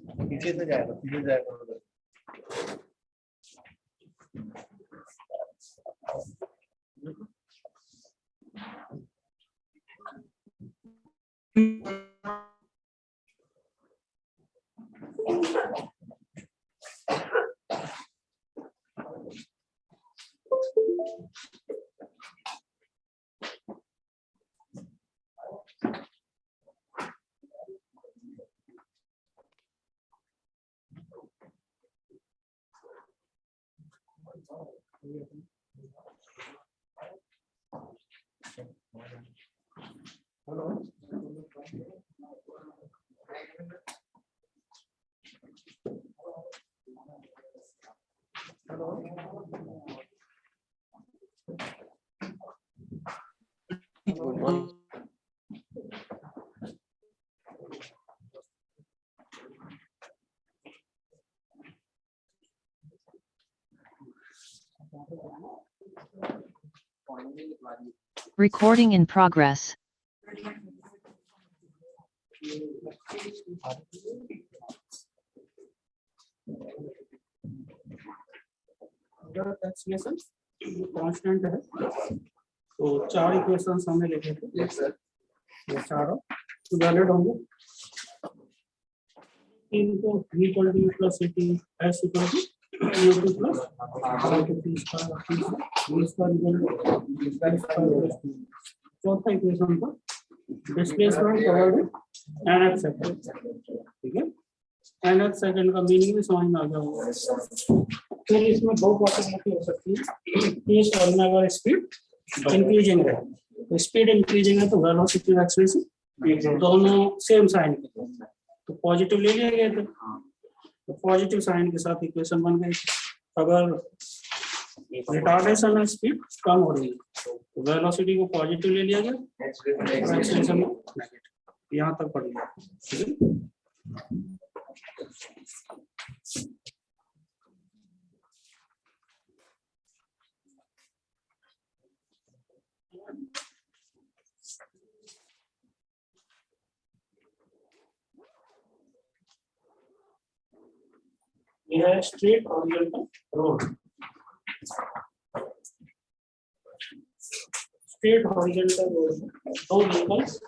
पीछे से जाएगा, पीछे जाएगा उधर। Good morning. Recording in progress. Constant है तो 4 इक्वेशंस हमने लिखे थे। Yes sir. ये चारों वैलिड होंगे। इनको v = u + ct s = u2 + चौथा इक्वेशन का डिस्प्लेसमेंट कवर्ड nth सेकंड। ठीक है, nth सेकंड का मीनिंग भी समझ में आ गया होगा। फिर इसमें दो पॉसिबिलिटी हो सकती है कि अगर स्पीड इंक्रीजिंग है तो स्पीड इंक्रीजिंग है तो वेलोसिटी और एक्सीलरेशन दोनों सेम साइन के, तो पॉजिटिव ले लिया गया था। तो पॉजिटिव साइन के साथ इक्वेशन बन गई। अगर रिटार्डेशन स्पीड कम हो रही है तो वेलोसिटी को पॉजिटिव ले लिया गया, एक्सीलरेशन नेगेटिव। यहाँ तक पढ़ लिया। यह है straight horizontal road. Straight horizontal road दो व्हीकल्स,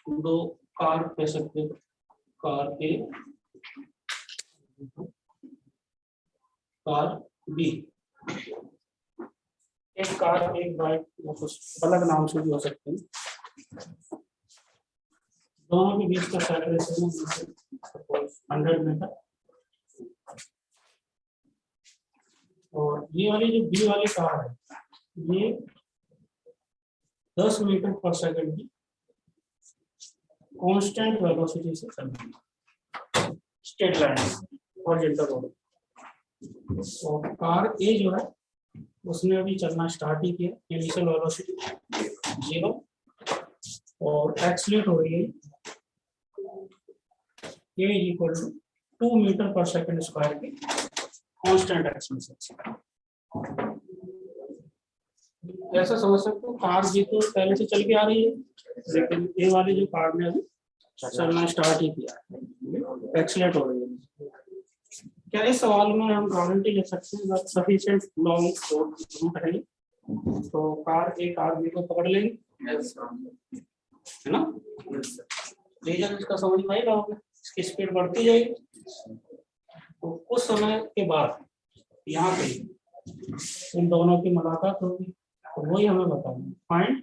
दो कार कह सकते हैं, कार ए कार बी। एक कार एक बाइक या कुछ अलग नाम से भी हो सकते हैं। दोनों के बीच का सेपरेशन 100 मीटर। और ये वाली जो बी वाली कार है ये 10 मीटर पर सेकंड की कांस्टेंट वेलोसिटी से चल रही है स्ट्रेट लाइन हॉरिजॉन्टल रोड। और कार ए जो है उसने अभी चलना स्टार्ट ही किया, इनिशियल वेलोसिटी 0 और एक्सीलरेट हो रही है a = 2 मीटर पर सेकंड स्क्वायर की कांस्टेंट एक्सीलरेशन। ऐसा समझ सकते हो कार भी तो पहले से चल के आ रही है, लेकिन ये वाली जो कार ने अभी चलना स्टार्ट ही किया है, एक्सीलरेट हो रही है। क्या इस सवाल में हम गारंटी ले सकते हैं जब सफिशिएंट लॉन्ग रूट है तो कार ए कार बी को पकड़ लेंगे? है ना? रीजन इसका समझ में आएगा होगा। इसकी स्पीड बढ़ती जाएगी तो कुछ समय के बाद यहाँ पे इन दोनों की मुलाकात होगी। तो वही हमें बताना, find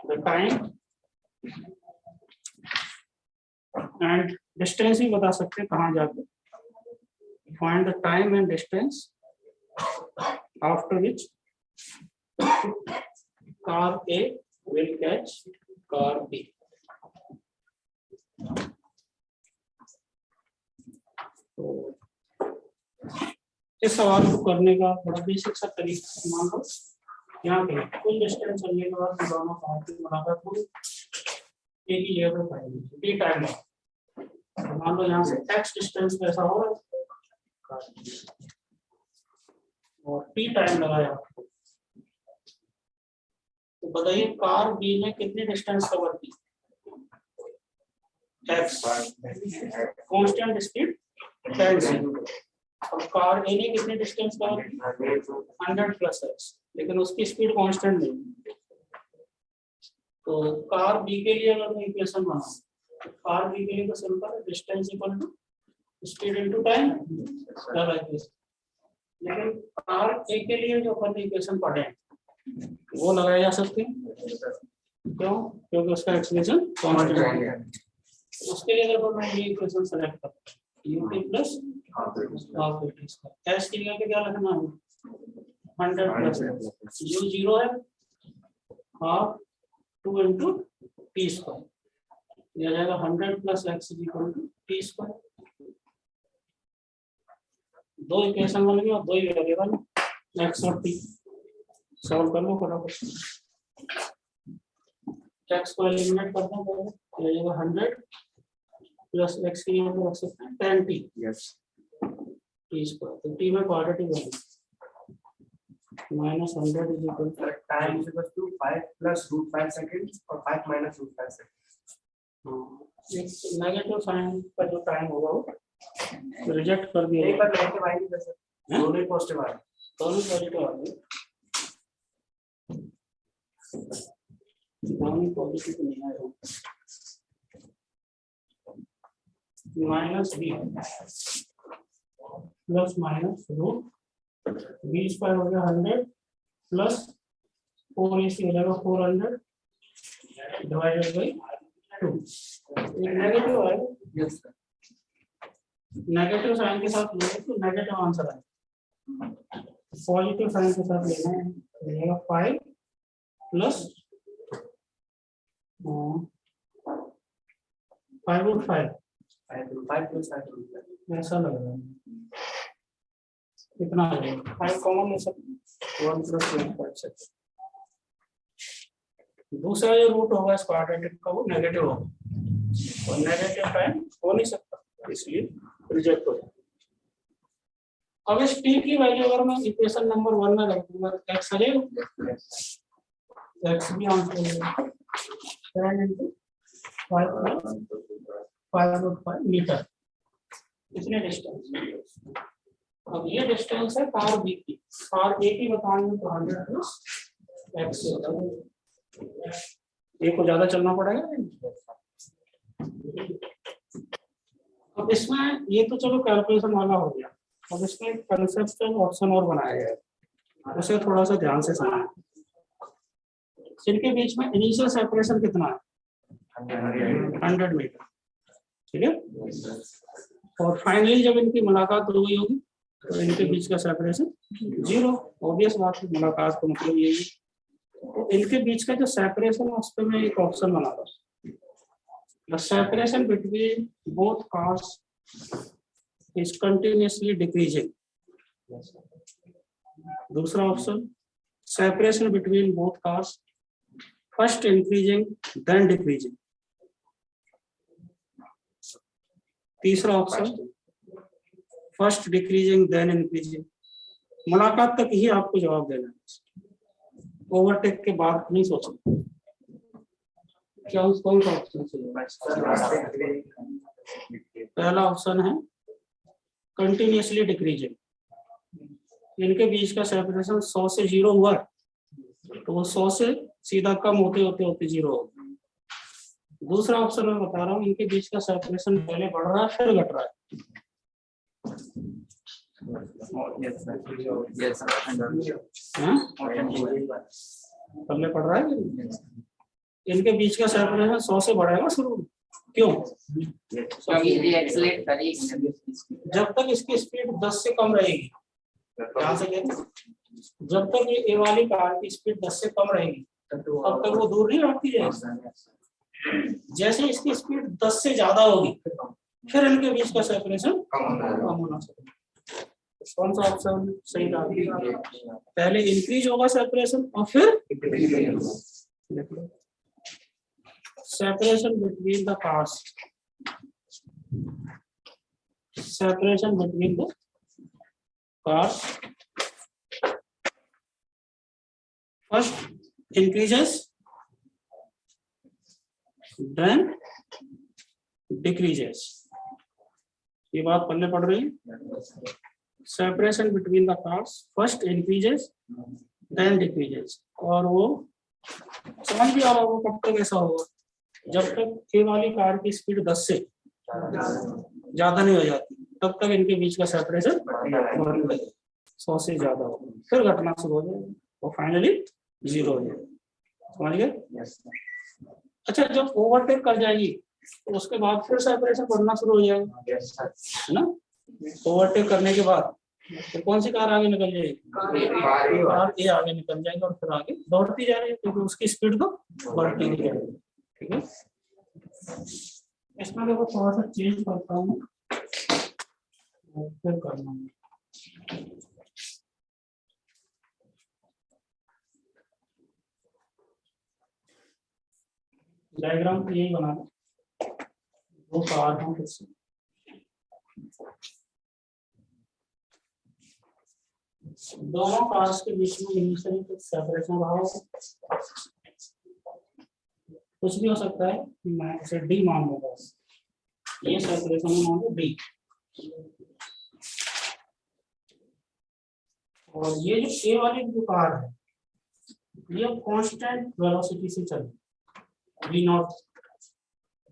the time and distance ही बता सकते हैं कहाँ जाके। Find the time and distance after which car A will catch car B. तो इस सवाल को करने का बड़ा बेसिक सा तरीका मान लो यहाँ पे कुल डिस्टेंस चलने के बाद दोनों कार की मुलाकात होगी, एक ही जगह पर पाएंगे टी टाइम। मान लो यहाँ से x डिस्टेंस पे ऐसा हो रहा है और टी टाइम लगाया, तो बताइए कार बी ने कितनी डिस्टेंस कवर की? एक्स कांस्टेंट स्पीड 10 से। और कार ए ने कितने डिस्टेंस कवर की 100 प्लस एक्स, लेकिन उसकी स्पीड कांस्टेंट नहीं। तो कार बी के लिए अगर मैं इक्वेशन बनाऊं, कार बी के लिए तो सिंपल है, distance equal to speed into time, लेकिन कार ए के लिए जो अपन इक्वेशन पढ़े वो लगाए जा सकते हैं। क्यों? क्योंकि उसका एक्सप्रेशन कांस्टेंट है। उसके लिए अगर मैं ये इक्वेशन सेलेक्ट करता हूं ut plus half at square, S के लिए पे क्या रखना है 100 प्लस u 0 है हाफ 2 into t स्क्वायर, यह जाएगा 100 plus x equal to t square. दो इक्वेशन बन गई और दो ही वेरिएबल x और t। सॉल्व कर लो फटाफट। x को एलिमिनेट कर दो पहले, यह जाएगा 100 प्लस x की यहाँ पे रख सकते हैं 10t t स्क्वायर। तो t में quadratic value minus 100 is equal to time is equal to 5 plus √5 seconds और 5 माइनस √5 सेकंड्स। नेगेटिव साइन का जो टाइम होगा वो रिजेक्ट कर दिया एक बार नेगेटिव आई नहीं सर, दोनों ही पॉजिटिव आ रहे हैं। दोनों पॉजिटिव आ गए, दोनों पॉजिटिव नहीं आए। Minus B plus minus root B square हो गया 100 प्लस 4 इसी हो जाएगा 400 डिवाइडेड बाई 2। नेगेटिव है, यस सर। नेगेटिव साइन के साथ लेंगे तो नेगेटिव आंसर आएगा, पॉजिटिव साइन के साथ लेना है मिलेगा 5 प्लस 5 5 5 ऐसा लग रहा है। कितना है 5 कॉमन ले सकते 1 प्लस 1.6। दूसरा जो रूट होगा क्वाड्रेटिक का वो नेगेटिव होगा और नेगेटिव टाइम हो नहीं सकता, इसलिए रिजेक्ट हो जाएगा। अब इस t की वैल्यू अगर मैं इक्वेशन नंबर 1 में रख दूंगा x आ जाएगा, x भी आंसर मिलेगा 10 into 5 मीटर। कितने डिस्टेंस? अब ये डिस्टेंस है कार बी की, कार ए की बताएंगे तो 100 प्लस एक्स। ए को ज्यादा चलना पड़ेगा। अब इसमें ये तो चलो कैलकुलेशन वाला हो गया, अब इसमें कंसेप्चुअल ऑप्शन और बनाया गया है, उसे थोड़ा सा ध्यान से समझना। इनके बीच में इनिशियल सेपरेशन कितना है 100 मीटर, ठीक है। और फाइनली जब इनकी मुलाकात हो गई होगी तो इनके बीच का सेपरेशन 0। ऑब्वियस बात है, मुलाकात का मतलब यही है। तो इनके बीच का जो सेपरेशन है उस पर मैं एक ऑप्शन बना रहा हूँ, the separation between both cars is continuously decreasing. दूसरा option, separation between both cars first increasing then decreasing. तीसरा option, first decreasing then increasing. मुलाकात तक ही आपको जवाब देना है, ओवरटेक के बाद नहीं सोचना। क्या कौन सा ऑप्शन चाहिए? पहला ऑप्शन है कंटिन्यूअसली डिक्रीजिंग, इनके बीच का सेपरेशन 100 से 0 हुआ तो वो 100 से सीधा कम होते होते होते 0 हो। दूसरा ऑप्शन मैं बता रहा हूँ, इनके बीच का सेपरेशन पहले बढ़ रहा है फिर घट रहा है। पहले पढ़ रहा है, इनके बीच का सेपरेशन 100 से बढ़ेगा शुरू। क्यों? जब तक इसकी स्पीड 10 से कम रहेगी, ध्यान से देखो, जब तक ये ए वाली कार की स्पीड 10 से कम रहेगी तब तक वो दूर नहीं बढ़ती जाएगी। जैसे इसकी स्पीड 10 से ज्यादा होगी फिर इनके बीच का सेपरेशन कम होना चाहिए। कौन सा ऑप्शन सही रहा? पहले इंक्रीज होगा सेपरेशन और फिर separation between the cars, separation between the cars first increases then decreases, ये बात पल्ले पड़ रही है। Separation between the cars first increases then decreases, और वो समझ भी आ रहा होगा कब तक ऐसा होगा, जब तक ए वाली कार की स्पीड 10 से ज्यादा नहीं हो जाती तब तक इनके बीच का सेपरेशन 100 से ज्यादा होगा, फिर घटना शुरू हो जाएगी और फाइनली 0 हो जाएगी। समझ गए? अच्छा, जब ओवरटेक कर जाएगी तो उसके बाद फिर सेपरेशन बढ़ना शुरू हो जाएगा, है ना? ओवरटेक करने के बाद तो कौन सी कार आगे निकल जाएगी? कार ए आगे निकल जाएगी और फिर आगे दौड़ती जा रही है क्योंकि उसकी स्पीड तो बढ़ती नहीं जाएगी। ठीक है, इसमें देखो थोड़ा सा चेंज करता हूँ फिर करना है। डायग्राम तो यही बना दो, वो कार हूँ फिर से। दोनों कार्स के बीच में इनिशियली कुछ सेपरेशन रहा हो, कुछ भी हो सकता है, मैं इसे डी मान लूंगा, ये सेपरेशन में मान लो डी, और ये जो ए वाली जो कार है ये कांस्टेंट वेलोसिटी से चल वी नॉट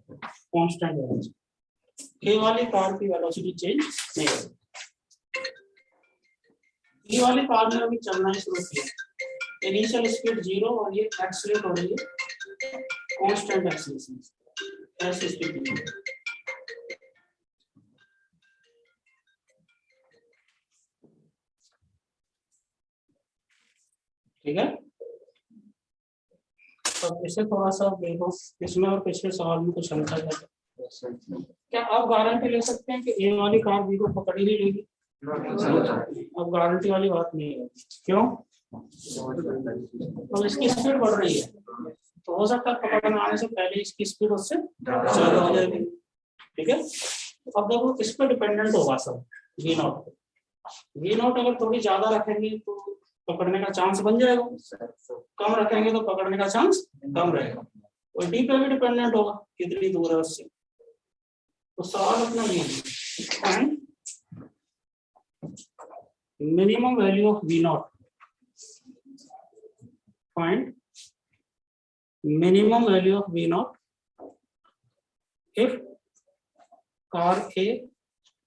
कांस्टेंट वेलोसिटी, ए वाली कार की वेलोसिटी चेंज नहीं होगी। ये वाली कार ने अभी चलना ही शुरू किया, इनिशियल स्पीड 0 और ये एक्सीलरेट हो रही है कांस्टेंट एक्सीलरेशन, ऐसी स्थिति में ठीक है। अब इसे थोड़ा सा देखो, इसमें और पिछले सवाल में कुछ अंतर है क्या? आप गारंटी ले सकते हैं कि ए वाली कार बी को पकड़ ही नहीं लेगी? अब गारंटी वाली बात नहीं है, क्यों? तो इसकी स्पीड बढ़ रही है तो हो सकता है पकड़ने आने से पहले इसकी स्पीड उससे ज्यादा हो जाएगी। ठीक है, अब देखो इस पर डिपेंडेंट होगा सब वी नॉट, वी नॉट अगर थोड़ी ज्यादा रखेंगे तो पकड़ने का चांस बन जाएगा, कम रखेंगे तो पकड़ने का चांस कम रहेगा, और डी पे भी डिपेंडेंट होगा कितनी दूर है उससे। तो सवाल अपना ये है, minimum value of V naught, find minimum value of V naught if car A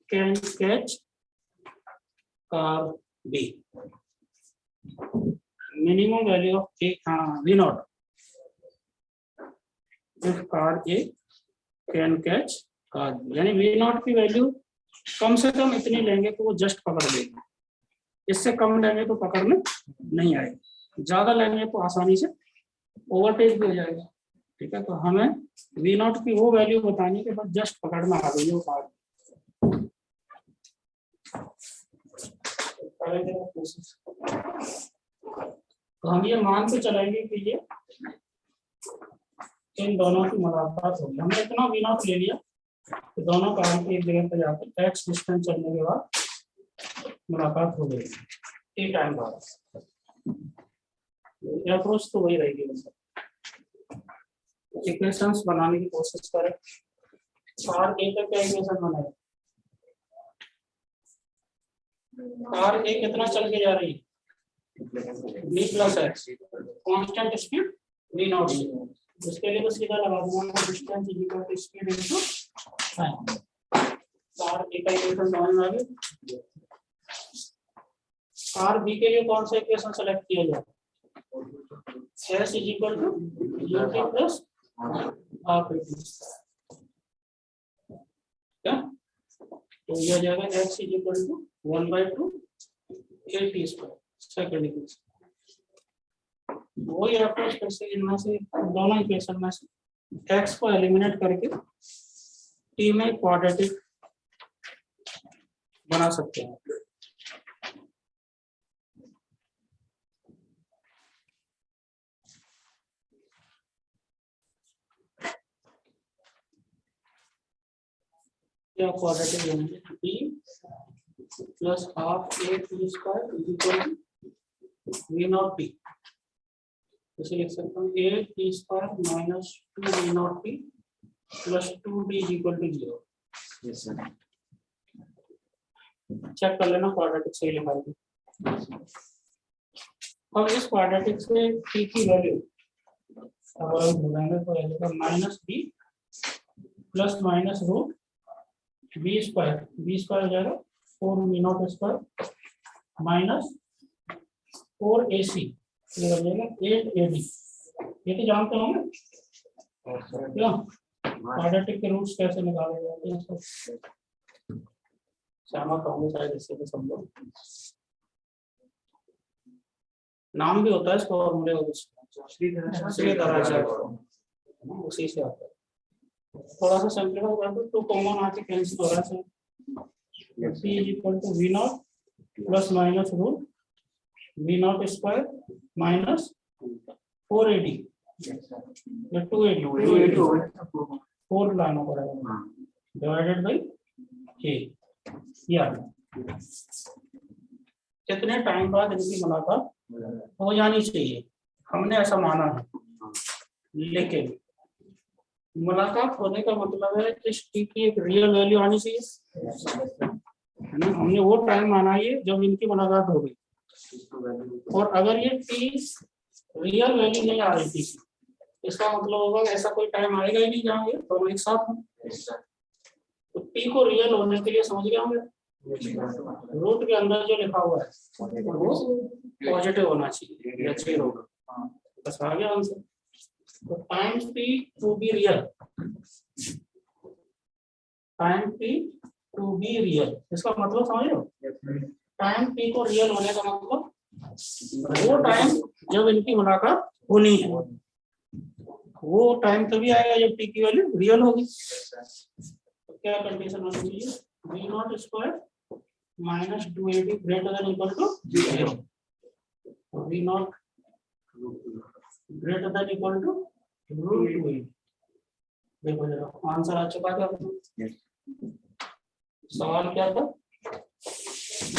can catch car B. Minimum value of V naught if car A can catch car B, यानी V naught की value कम से कम इतनी लेंगे तो वो just पकड़ लेगी, इससे कम लेंगे तो पकड़ने नहीं आएगी, ज्यादा लेंगे तो आसानी से ओवरटेक भी हो जाएगा। ठीक है, तो हमें वी नॉट की वो वैल्यू बतानी कि बस जस्ट पकड़ना आ गई वो कार। तो हम ये मान के चलेंगे कि ये इन दोनों की मुलाकात होगी। हमने इतना वी नॉट ले लिया कि दोनों कार की एक जगह पर जाकर एक्स डिस्टेंस चलने के बाद मुलाकात हो गई ए टाइम बाद। अप्रोच तो वही रहेगी, इक्वेशंस बनाने की कोशिश करें। कार ए का क्या इक्वेशन बनाए? कार ए कितना चल के जा रही है? b plus x, constant speed v naught से, उसके लिए तो सीधा लगा दूंगा distance equal to speed into time. Car A का इक्वेशन समझ में आ गया? कार बी के लिए कौन सा इक्वेशन सेलेक्ट किया जाए? s is equal to ut plus half क्या, तो यह हो जाएगा x is equal to 1/2 at square second equation. वही अप्रोच कर से इनमें से दोनों इक्वेशन में से x को एलिमिनेट करके t में क्वाड्रेटिक बना सकते हैं। क्या क्वाड्रेटिक बनेंगे? t plus half a t square is equal to v naught t, इसे लिख सकता हूँ a t square minus 2 v naught t plus 2d is equal to 0। Yes, sir. Check कर लेना क्वाड्रेटिक सही लिखा है। अब इस क्वाड्रेटिक से t की वैल्यू अगर हम ढूंढेंगे तो आएगा minus B plus minus root B square हो जाएगा 4 B naught square minus 4 AC ये हो जाएगा 8 AD। ये तो जानते होंगे क्या क्वाड्रेटिक के रूट्स कैसे निकाले जाते हैं इसको श्यामा कहूंगे शायद इससे तो समझो। नाम भी होता है इस फॉर्मूले का श्रीधराचार्य उसी से आता है। थोड़ा सा सिंपलीफाई कर दो तो कॉमन आके कैंसिल हो रहा है। p is equal to v naught plus minus root v naught square minus 4AD या 2AD 4 लाना पड़ेगा डिवाइडेड बाई k। या कितने टाइम बाद इनकी मुलाकात हो जानी चाहिए हमने ऐसा माना है, लेकिन मुलाकात होने का मतलब है कि इस t की एक रियल वैल्यू आनी चाहिए है ना। हमने वो टाइम माना है जब इनकी मुलाकात हो गई और अगर ये t रियल वैल्यू नहीं आ रही थी इसका मतलब होगा कि ऐसा कोई टाइम आएगा ही नहीं जहाँ ये दोनों एक साथ हों। तो t को रियल होने के लिए समझ गया होंगे रूट के अंदर जो लिखा हुआ है वो पॉजिटिव होना चाहिए या 0 होगा। बस आ गया आंसर। तो time p to be real इसका मतलब समझ लो। टाइम p को रियल होने का मतलब वो टाइम जब इनकी मुलाकात होनी है वो टाइम तभी आएगा जब t की वैल्यू रियल होगी। तो क्या कंडीशन होनी चाहिए v naught square minus 2AD greater than equal to 0। v naught greater than equal to root 2AD। देखो जरा आंसर आ चुका क्या सवाल क्या था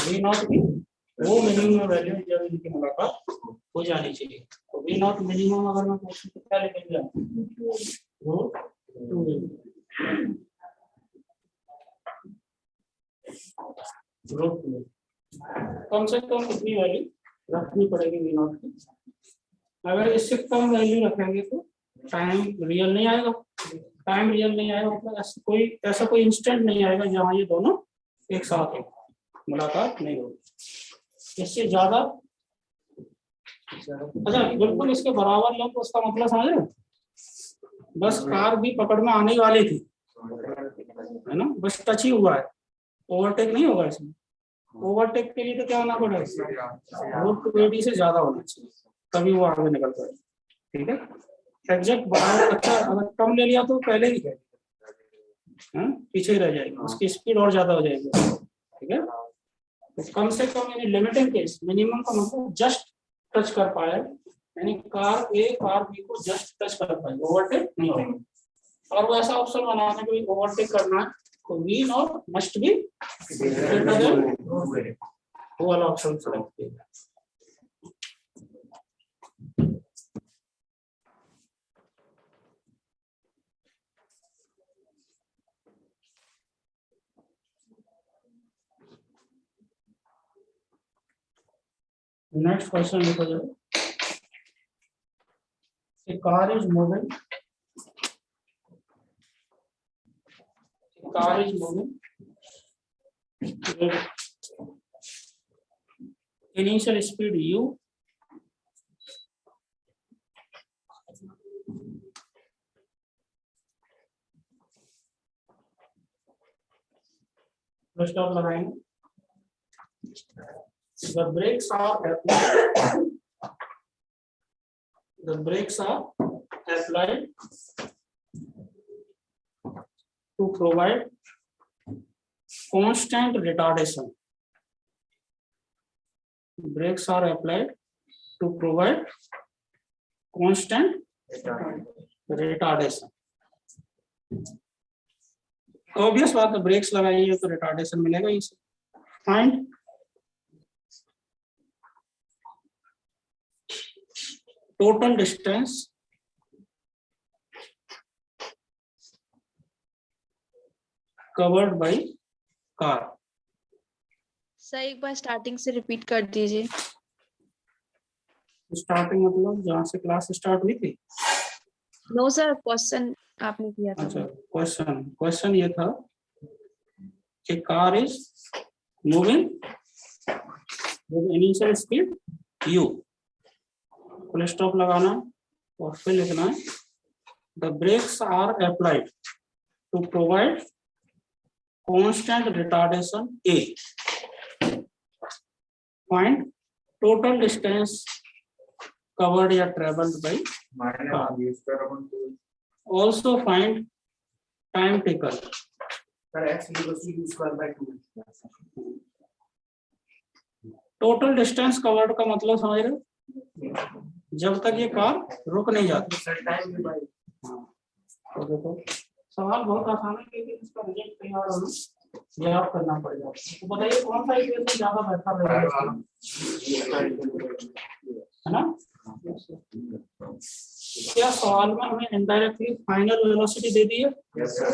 v नॉट की वो मिनिमम वैल्यू जब इनकी मुलाकात हो जानी चाहिए। तो v नॉट मिनिमम अगर मैं पूछूं तो क्या लिखेंगे रूट 2AD रूट 2 कम से कम कितनी वैल्यू रखनी पड़ेगी v नॉट की। अगर इससे कम वैल्यू रखेंगे तो टाइम रियल नहीं आएगा। टाइम रियल नहीं आएगा मतलब ऐसा कोई इंस्टेंट नहीं आएगा जहां ये दोनों एक साथ हो मुलाकात नहीं होगी। इससे ज्यादा अच्छा बिल्कुल इसके बराबर लो तो उसका मतलब समझ रहे बस कार भी पकड़ में आने वाली थी है ना बस टच ही हुआ है ओवरटेक नहीं होगा इसमें। ओवरटेक के लिए तो क्या होना पड़ेगा रूट 2AD से ज्यादा होना चाहिए तभी वो आगे निकल पाए। ठीक है एग्जैक्ट बराबर अच्छा अगर कम ले लिया तो पहले ही पीछे ही रह जाएगी उसकी स्पीड और ज्यादा हो जाएगी। ठीक है तो कम से कम यानी लिमिटिंग केस मिनिमम का मतलब जस्ट टच कर पाए यानी कार ए कार बी को जस्ट टच कर पाए ओवरटेक नहीं होगा। और वो ऐसा ऑप्शन बनाना कि ओवरटेक करना है तो V naught must be greater than वो वाला ऑप्शन सेलेक्ट कीजिए। नेक्स्ट क्वेश्चन लिखो जाए A car is moving with initial speed u first stop लगाएंगे the brakes are applied to provide constant retardation. Brakes are applied to provide constant retardation. Obvious बात है breaks लगाइए तो retardation मिलेगा इसे। Find total distance covered by car. Sir एक बार starting से repeat कर दीजिए। स्टार्टिंग मतलब जहाँ से क्लास स्टार्ट हुई थी। नो सर, क्वेश्चन आपने किया था। अच्छा, क्वेश्चन ये था कि car is moving with initial speed u, full stop लगाना और फिर लिखना है the brakes are applied to provide constant retardation a. Find total distance covered या traveled by car. Also find time taken. Sir, x equals to u square by 2. Total distance covered का मतलब समझ रहे हो, जब तक ये कार रुक नहीं जाती। Sir, time by. तो देखो सवाल बहुत आसान है, लेकिन इसका रिजल्ट तैयार होना याद करना पड़ेगा। तो बताइए कौन सा इक्वेशन ज्यादा बेहतर रहेगा, है ना? क्या सवाल में हमें इनडायरेक्टली फाइनल वेलोसिटी दे दी है? Yes, sir.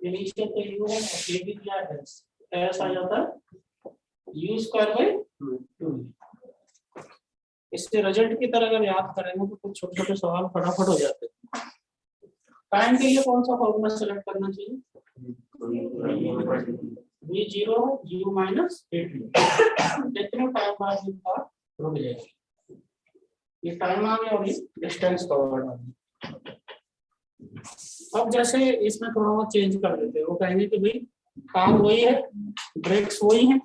इनिशियल तो u है, ये भी क्या है, s आ जाता है u स्क्वायर बाय 2। इससे रिजल्ट की तरह अगर याद करेंगे तो कुछ छोटे छोटे सवाल फटाफट हो जाते हैं। टाइम के लिए कौन सा फॉर्मूला सेलेक्ट करना चाहिए? v0 u minus 8। जितने टाइम बाद ये कार रुक जाएगी, ये टाइम आ गया और ये डिस्टेंस कवर्ड आ गया। अब जैसे इसमें थोड़ा बहुत चेंज कर देते हैं, वो कहेंगे कि भाई कार वही है, ब्रेक्स वही हैं,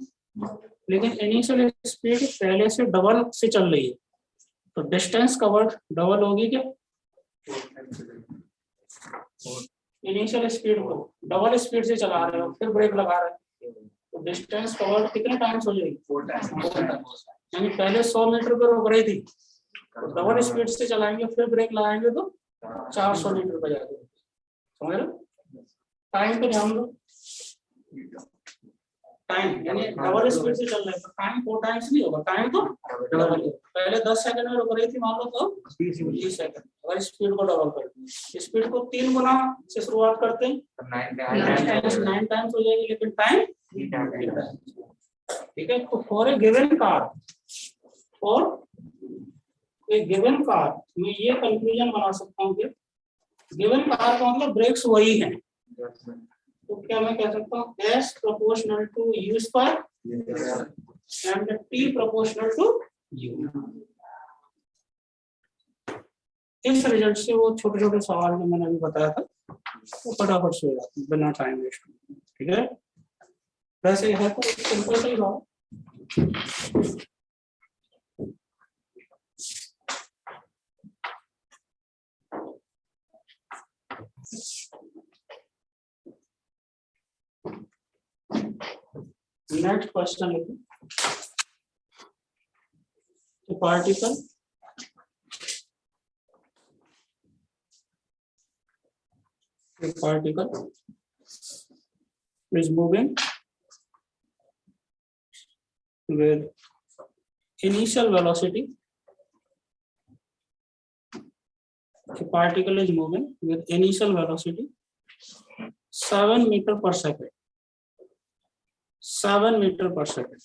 लेकिन इनिशियल स्पीड पहले से डबल से चल रही है, तो डिस्टेंस कवर्ड डबल होगी क्या? इनिशियल स्पीड को डबल स्पीड से चला रहे हो फिर ब्रेक लगा रहे हो, तो डिस्टेंस कवर्ड कितने टाइम्स हो जाएगी? 4 टाइम्स। यानी पहले 100 मीटर पर रुक रही थी, तो डबल स्पीड से चलाएंगे फिर ब्रेक लगाएंगे तो 400 मीटर पर जाएगी। समझ रहे? टाइम पे ध्यान दो, टाइम यानी डबल स्पीड से चल रहे हैं तो टाइम 4 टाइम्स नहीं होगा, टाइम तो डबल होगा। पहले 10 सेकंड में रुक रही थी मान लो तो 20 सेकंड, अगर स्पीड को डबल कर दें, स्पीड को 3 गुना से शुरुआत करते हैं 9 टाइम्स हो जाएगी, लेकिन टाइम 3 टाइम्स। ठीक है, तो फॉर ए गिवन कार, और ए गिवन कार में ये कंक्लूजन बना सकता हूँ कि गिवन कार का मतलब ब्रेक्स वही हैं, तो क्या मैं कह सकता हूँ s proportional to u square and t proportional to u। इस रिजल्ट से वो छोटे छोटे सवाल जो मैंने अभी बताया था वो फटाफट से हो जाते हैं बिना टाइम वेस्ट। ठीक है, वैसे है तो सिंपल सा ही बात। नेक्स्ट क्वेश्चन लिखो, particle is moving with initial velocity. The particle is moving with initial velocity 7 meter per second. 7 meter per second,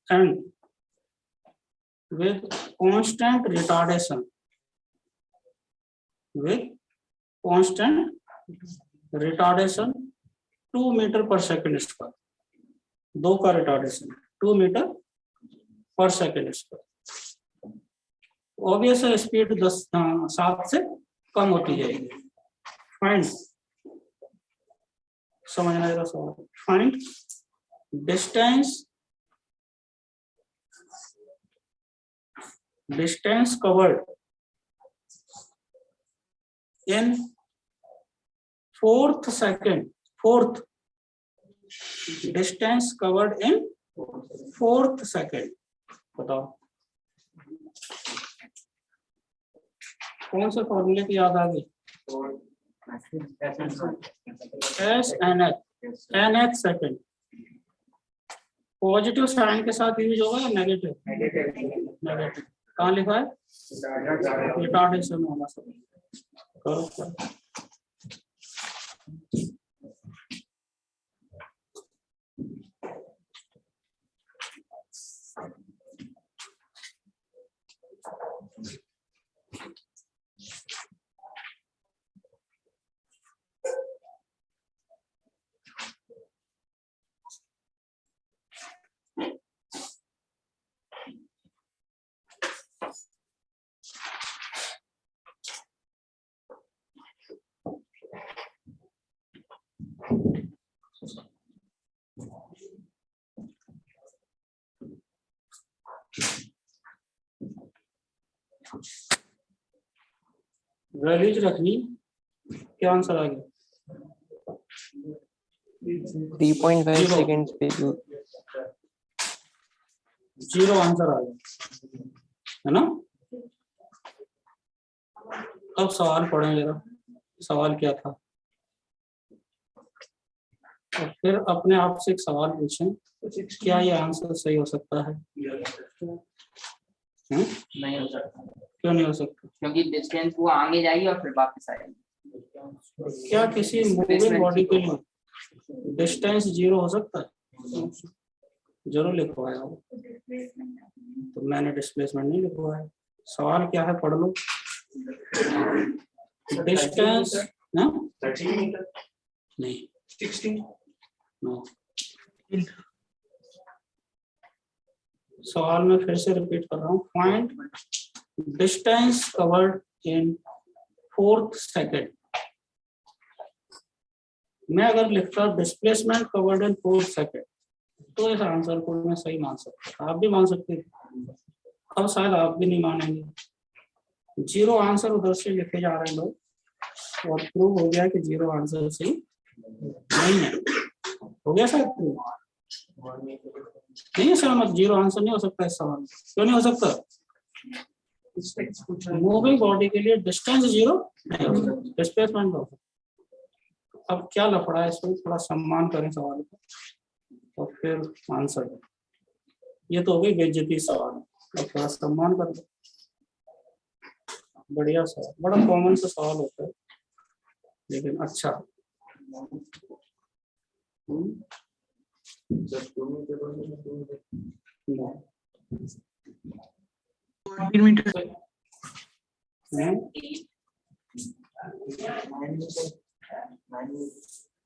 and with constant retardation. With constant retardation 2 meter per second square. 2 का retardation 2 metre पर second square. Obvious है speed 7 से कम होती जाएगी। Find, समझना है सवाल। Find distance covered in 4th second, 4th distance covered in 4th second। बताओ कौन सा फॉर्मूले की याद आ गई? S N H second. Positive sign के साथ यूज होगा या नेगेटिव? नेगेटिव। कहाँ लिखा है? रिटार्डेशन होगा सब। करो वैल्यूज रखनी, क्या आंसर आ गया? 3.5 Zero. सेकेंड्स पे जो 0 आंसर आ गया, है ना? अब सवाल पढ़ें जरा, सवाल क्या था? और फिर अपने आप से एक सवाल पूछें, क्या ये आंसर सही हो सकता है? नहीं हो सकता, क्यों नहीं हो सकता? क्योंकि डिस्टेंस वो आगे जाएगी और फिर वापस आएगी। क्या किसी मूविंग बॉडी के लिए डिस्टेंस 0 हो सकता है? जरूर लिखवाया हो, तो मैंने डिस्प्लेसमेंट नहीं लिखवाया। सवाल क्या है, पढ़ लो। डिस्टेंस ना 30 मीटर, नहीं 16, नो। सवाल में फिर से रिपीट कर रहा हूँ। Find distance covered in 4th second. मैं अगर लिखता displacement covered in 4th second तो इस आंसर को मैं सही मान सकता, आप भी मान सकते थे। अब शायद आप भी नहीं मानेंगे। 0 आंसर उधर से लिखे जा रहे हैं लोग, और प्रूव हो गया कि 0 आंसर सही नहीं है। हो गया शायद प्रूव? नहीं है सहमत, 0 आंसर नहीं हो सकता इस सवाल में। क्यों नहीं हो सकता? मूविंग बॉडी के लिए डिस्टेंस 0 नहीं हो सकता, डिस्प्लेसमेंट हो सकता। अब क्या लफड़ा है इसमें, थोड़ा सम्मान करें सवाल का और फिर आंसर दें। ये तो हो गई बेइज्जती सवाल, अब थोड़ा सम्मान कर दो। बढ़िया सवाल, बड़ा कॉमन सा सवाल होता है लेकिन अच्छा।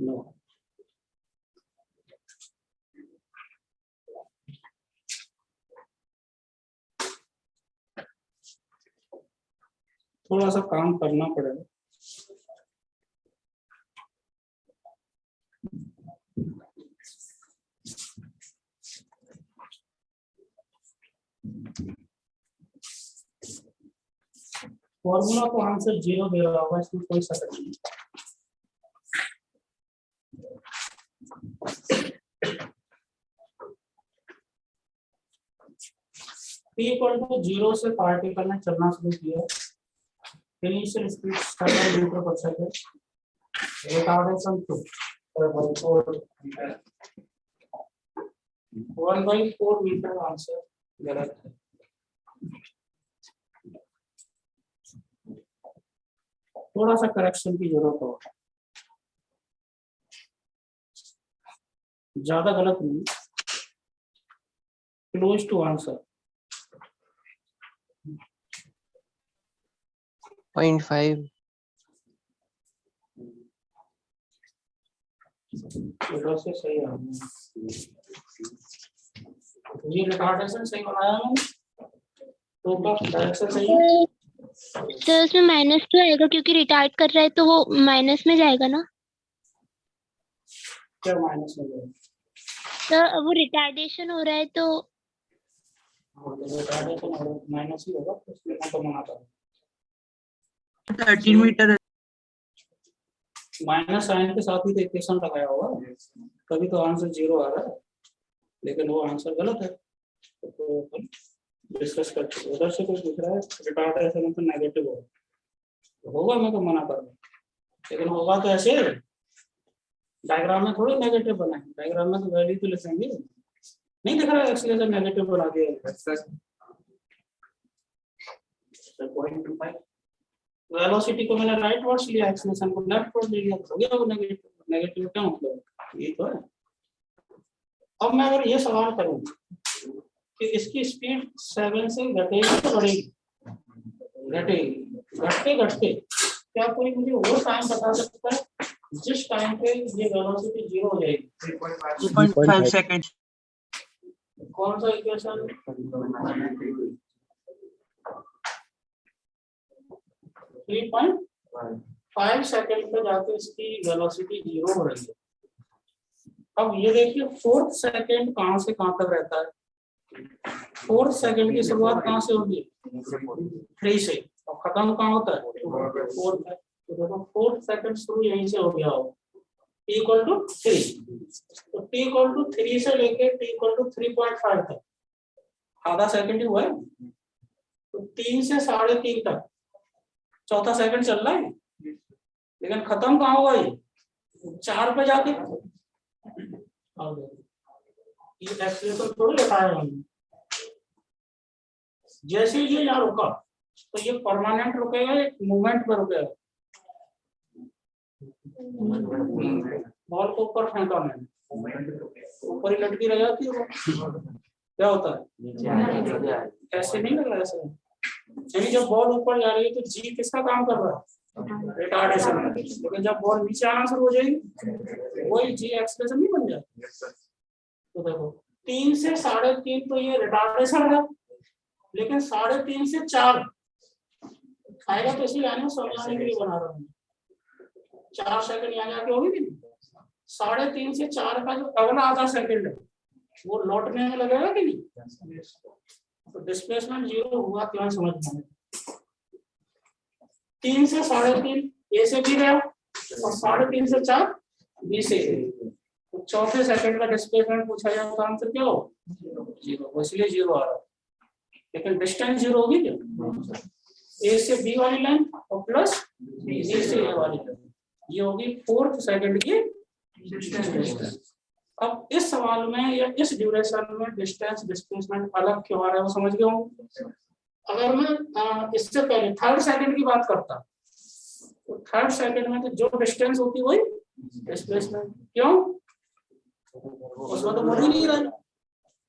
नो, थोड़ा सा काम करना पड़ेगा। फॉर्मूला को आंसर 0 दे रहा होगा, इसमें कोई शक नहीं। T=0 से पार्टिकल ने चलना शुरू किया। इनिशियल स्पीड 7 मीटर पर सेकंड, रिटार्डेशन 2 1/4 मीटर। आंसर गलत है। थोड़ा सा करेक्शन की जरूरत हो, ज्यादा गलत नहीं, क्लोज टू आंसर। 0.5 इधर से सही है। ये रिटार्डेशन सही बनाया मैंने, तो डायरेक्शन सही है। तो उसमें -2 आएगा क्योंकि रिटार्ड कर रहा है तो वो माइनस में जाएगा ना। क्या माइनस में जाएगा? तो वो रिटार्डेशन हो रहा है तो रिटार्डेशन माइनस ही होगा, इसलिए मैं तो मना कर 13 मीटर है। माइनस साइन के साथ ही तो इक्वेशन लगाया होगा, तभी तो आंसर 0 आ रहा है, लेकिन वो आंसर गलत है। तो डिस्कस करते हैं। उधर से कोई पूछ रहा है रिटार्डेशन तो नेगेटिव होगा, मैं तो मना कर रहा हूँ, लेकिन होगा तो ऐसे डायग्राम में थोड़ी नेगेटिव बनाए, डायग्राम में तो वैल्यू तो लिखेंगे। नहीं दिख रहा है एक्सीलरेशन नेगेटिव बना दिया। 0.25 वेलोसिटी को मैंने राइट वर्ड्स लिया, एक्सीलरेशन को लेफ्ट वर्ड ले लिया, हो गया वो नेगेटिव। नेगेटिव क्या मतलब, ये तो है। अब मैं अगर ये सवाल करूं कि इसकी स्पीड 7 से घटेगी तो बढ़ेगी, घटेगी, घटते घटते क्या कोई मुझे वो टाइम बता सकता है जिस टाइम पे ये वेलोसिटी 0 हो जाएगी? 3.5 सेकंड। कौन सा इक्वेशन? 3.5 सेकंड पे जाके इसकी वेलोसिटी 0 हो रही है। अब ये देखिए 4th सेकंड कहां से कहां तक रहता है? 4th सेकंड की शुरुआत कहां से होगी? 3 से। और खत्म कहाँ होता है? 4 पे। तो देखो 4 सेकंड शुरू यहीं से हो गया हो, t इक्वल टू 3। तो t इक्वल टू 3 से लेके t इक्वल टू 3.5 तक आधा सेकंड ही हुआ है। तो 3 से 3.5 तक चौथा सेकंड चल रहा है, लेकिन खत्म कहाँ होगा ये? 4 पे जाके। ये एक्सीलरेटर थोड़ी हटाया हमने। जैसे ये यहाँ रुका तो ये परमानेंट रुकेगा, एक मूवमेंट पर रुकेगा। बॉल को ऊपर फेंका मैंने, ऊपर ही लटकी रह जाती है वो। क्या होता है? ऐसे नहीं लग रहा है ऐसे। यानी जब बॉल ऊपर जा रही है तो जी किसका काम कर रहा है? रिटार्डेशन। लेकिन जब बॉल नीचे आना शुरू हो जाएगी वही जी एक्सीलरेशन नहीं बन जाएगा। तो देखो 3 से 3.5 तो ये रिटार्डेशन है, लेकिन 3.5 से 4 आएगा तो इसी लाइन में समझाने के लिए बना रहा हूँ। 4 सेकंड यहाँ जाके होगी कि 3.5 से 4 का जो अगला आधा सेकंड है वो लौटने में लगेगा कि नहीं? तो डिस्प्लेसमेंट 0 हुआ क्यों समझना है। 3 से 3.5 ए से बी गया और 3.5 से 4 बी से ए। तो चौथे सेकंड का डिस्प्लेसमेंट पूछा जाए तो आंसर क्या हो? 0। इसलिए 0 आ रहा है। लेकिन डिस्टेंस 0 होगी क्या? ए से बी वाली लाइन और प्लस बी से ए वाली लाइन, ये होगी 4th सेकंड की डिस्टेंस। अब इस सवाल में या इस ड्यूरेशन में डिस्टेंस डिस्प्लेसमेंट अलग क्यों आ रहा है वो समझ गया हूँ। अगर मैं इससे पहले 3rd सेकंड की बात करता तो 3rd सेकंड में तो जो डिस्टेंस होती वही डिस्प्लेसमेंट। क्यों? उसमें तो बढ़ ही नहीं रहा है।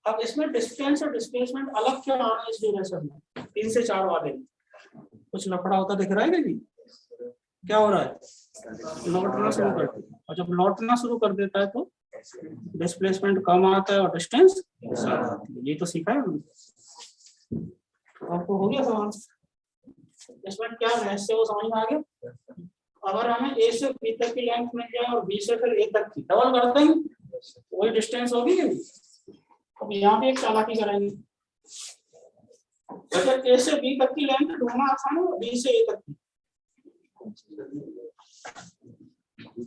अब इसमें डिस्टेंस और डिस्प्लेसमेंट अलग क्यों आ रहा है इस ड्यूरेशन में? 3 से 4 वाले में कुछ लफड़ा होता दिख रहा है कि नहीं? क्या हो रहा है? लौटना शुरू कर देता है, और जब लौटना शुरू कर देता है तो डिस्प्लेसमेंट कम आता है और डिस्टेंस ज्यादा आती है। ये तो सीखा है हमने। आपको हो गया सवाल? इसमें क्या रहस्य वो समझ में आ गया? अगर हमें ए से बी तक की लेंथ मिल जाए और बी से फिर ए तक की, डबल करते हैं वही डिस्टेंस होगी। अब यहाँ पे एक चालाकी करेंगे। अगर ए से बी तक की लेंथ ढूंढना आसान है, बी से ए तक की।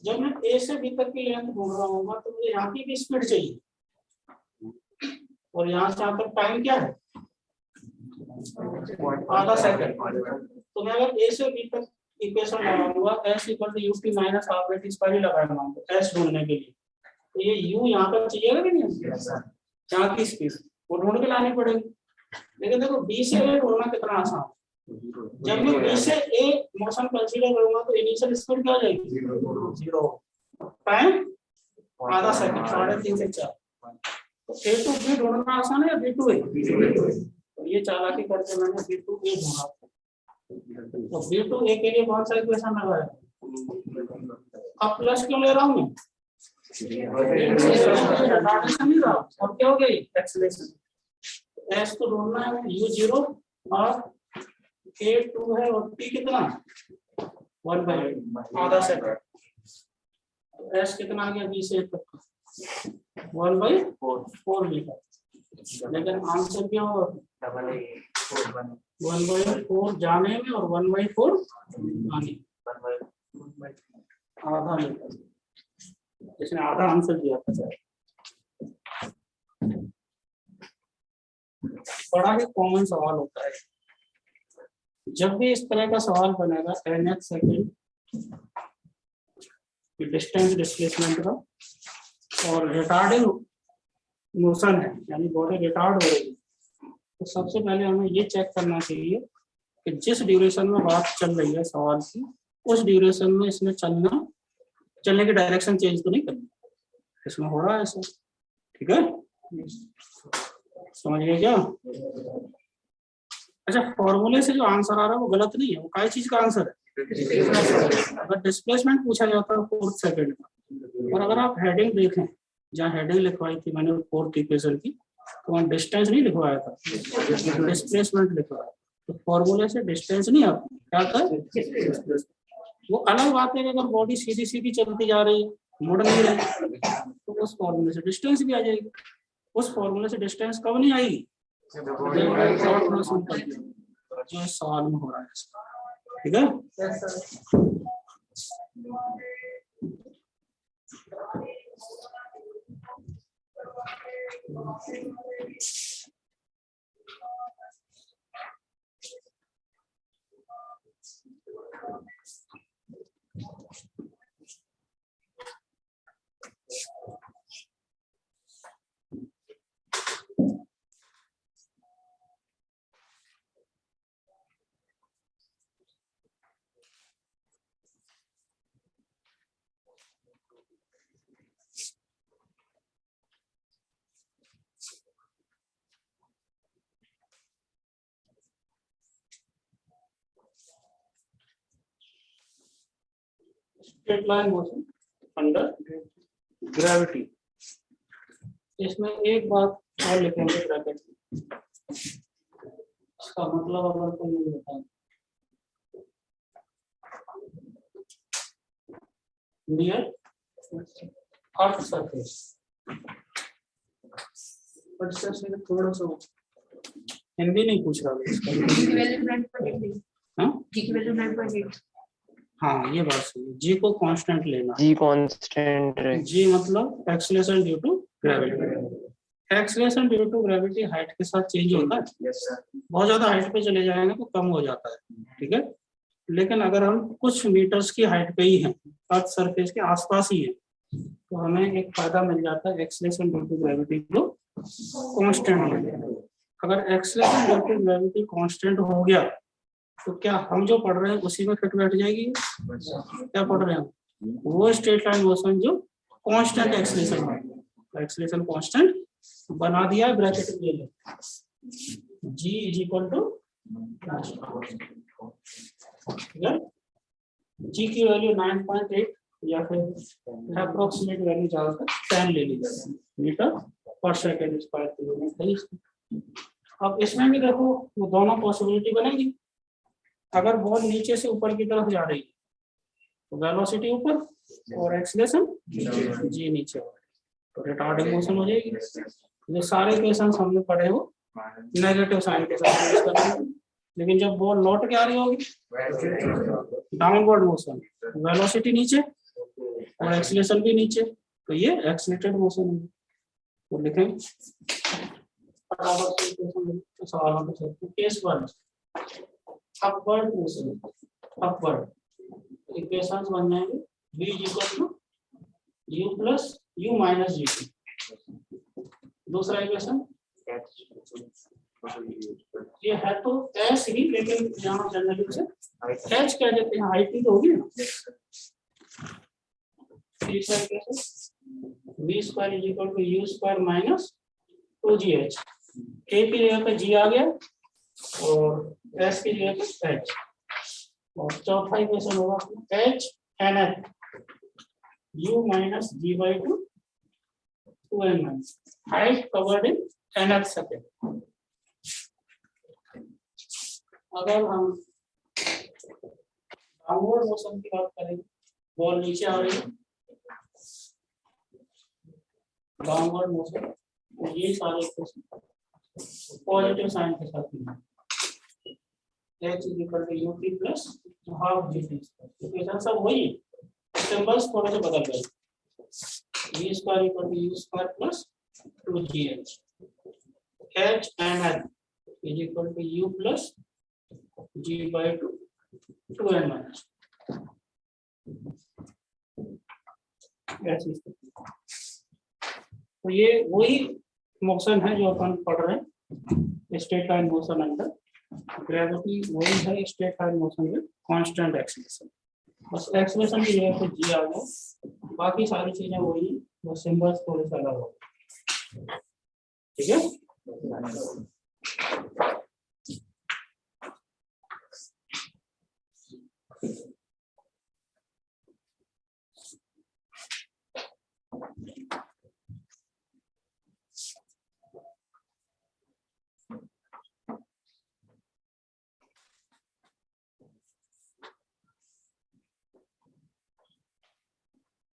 जब मैं ए से बी तक की लेंथ ढूंढ रहा हूँ तो मुझे यहाँ की भी स्पीड चाहिए, और यहाँ से यहाँ तक टाइम क्या है? आधा सेकंड। तो मैं अगर ए से बी तक इक्वेशन लगाऊंगा s equal to ut minus half वेट स्क्वायर ही लगाऊंगा s ढूंढने के लिए, तो ये u यहाँ पर चाहिएगा कि नहीं? यहाँ की स्पीड वो ढूंढ के लानी पड़ेगी। लेकिन देखो b से a ढूंढना कितना आसान है। जब मैं b से a मोशन कंसीडर करूंगा तो इनिशियल स्पीड क्या हो जाएगी? 0। टाइम आधा सेकंड, 3.5 से 4। तो a to b ढूंढना आसान है या b to a? तो ये चालाकी करके मैंने b to a ढूंढा। तो b to a के लिए कौन सा इक्वेशन लगाया? अब प्लस क्यों ले रहा हूँ मैं? और क्या हो गई? एक्सीलरेशन। s तो ढूंढना है u0 और a2 है और t कितना? 1/8 आधा सेकंड। तो s कितना आ गया? b से तक 1/4 मीटर। लेकिन आंसर क्या होगा? 1/4 जाने में और 1/4 आने में, आधा मीटर। इसने आधा आंसर दिया था। बड़ा ही कॉमन सवाल होता है। जब भी इस तरह का सवाल बनेगा nth सेकंड डिस्टेंस डिस्प्लेसमेंट का और रिटार्डिंग मोशन है, यानी बॉडी रिटार्ड हो रही है, तो सबसे पहले हमें ये चेक करना चाहिए कि जिस ड्यूरेशन में बात चल रही है सवाल की, उस ड्यूरेशन में इसमें चलने की डायरेक्शन चेंज तो नहीं करनी। इसमें हो रहा है ऐसा, ठीक है? समझ गए क्या? अच्छा, फॉर्मूले से जो आंसर आ रहा है वो गलत नहीं है। वो काय चीज का आंसर है? अगर डिस्प्लेसमेंट पूछा जाता है 4th सेकंड का, और अगर आप हेडिंग देखें, जहाँ हेडिंग लिखवाई थी मैंने 4th इक्वेशन की, तो वहाँ डिस्टेंस नहीं लिखवाया था, डिस्प्लेसमेंट लिखवाया। तो फॉर्मूले से डिस्टेंस नहीं आता, क्या आता है? वो अलग बात है कि अगर बॉडी सीधी सीधी चलती जा रही है, मुड़ नहीं रही, तो उस फॉर्मूले से डिस्टेंस भी आ जाएगी। उस फॉर्मूले से डिस्टेंस कब नहीं आएगी? जो इस सवाल में हो रहा है, ठीक है। Straight line motion under gravity. इसमें एक बात और लिखेंगे ब्रैकेट में, इसका मतलब अगर कोई नहीं बताए near earth surface, but sir थोड़ा सा हिंदी नहीं पूछ रहा इसका। हाँ ये बात सही है, जी को कांस्टेंट लेना। जी कांस्टेंट है। जी मतलब acceleration due to gravity. Acceleration due to gravity height के साथ चेंज होता है। Yes, sir. बहुत ज्यादा हाइट पे चले जाएंगे तो कम हो जाता है, ठीक है। लेकिन अगर हम कुछ मीटर्स की हाइट पे ही हैं, अर्थ सरफेस के आसपास ही है, तो हमें एक फायदा मिल जाता है, एक्सीलरेशन ड्यू टू ग्रेविटी को कांस्टेंट ले लें। अगर acceleration due to gravity constant हो गया तो क्या हम जो पढ़ रहे हैं उसी में फिट बैठ जाएगी? क्या पढ़ रहे हैं? वो स्ट्रेट लाइन मोशन जो कांस्टेंट एक्सीलरेशन है, एक्सीलरेशन कांस्टेंट बना दिया है ब्रैकेट में, g इज इक्वल टू जी की वैल्यू 9.8 या फिर अप्रोक्सीमेट वैल्यू ज्यादातर 10 ले ली जाती है, मीटर पर सेकंड स्क्वायर किलोमीटर है इसमें। अब इसमें भी देखो वो दोनों पॉसिबिलिटी बनेगी। अगर बॉल नीचे से ऊपर की तरफ जा रही है तो वेलोसिटी ऊपर और एक्सीलरेशन जी नीचे हो रही है, तो रिटार्डिंग मोशन हो जाएगी। जो सारे इक्वेशंस हमने पढ़े हो नेगेटिव साइन के साथ यूज करेंगे, लेकिन जब बॉल लौट के आ रही होगी डाउनवर्ड मोशन, वेलोसिटी नीचे और एक्सीलरेशन भी नीचे, तो ये एक्सीलरेटेड मोशन है। तो लिखें सवालों के साथ case 1 upward motion, upward equations बन जाएंगे v is equal to u plus u minus gt। दूसरा इक्वेशन ये है तो s ही, लेकिन यहाँ जनरली से h कह देते हैं, हाइट ही तो होगी ना। तीसरा equation v square is equal to u square minus 2gh। a की जगह पे g आ गया और s की जगह पे h, और चौथा इक्वेशन होगा h n f u minus g by 2 2n minus height covered in nth second. अगर हम डाउनवर्ड मोशन की बात करेंगे, बॉल नीचे आ रही है, डाउनवर्ड मोशन, तो ये सारे इक्वेशन पॉजिटिव साइन के साथ हैं। h is equal to ut plus half gt। Equation सब वही, सिंबल्स थोड़े से बदल गए। v square equal to u square plus 2gh। h and n is equal to u plus g by 2 2n minus. तो ये वही मोशन है जो अपन पढ़ रहे हैं, straight line motion under gravity. वही है स्ट्रेट लाइन मोशन में कांस्टेंट एक्सीलरेशन, बस एक्सीलरेशन की जगह पे जी आ गया, बाकी सारी चीजें वही, बस सिंबल्स थोड़े से अलग हो, ठीक है।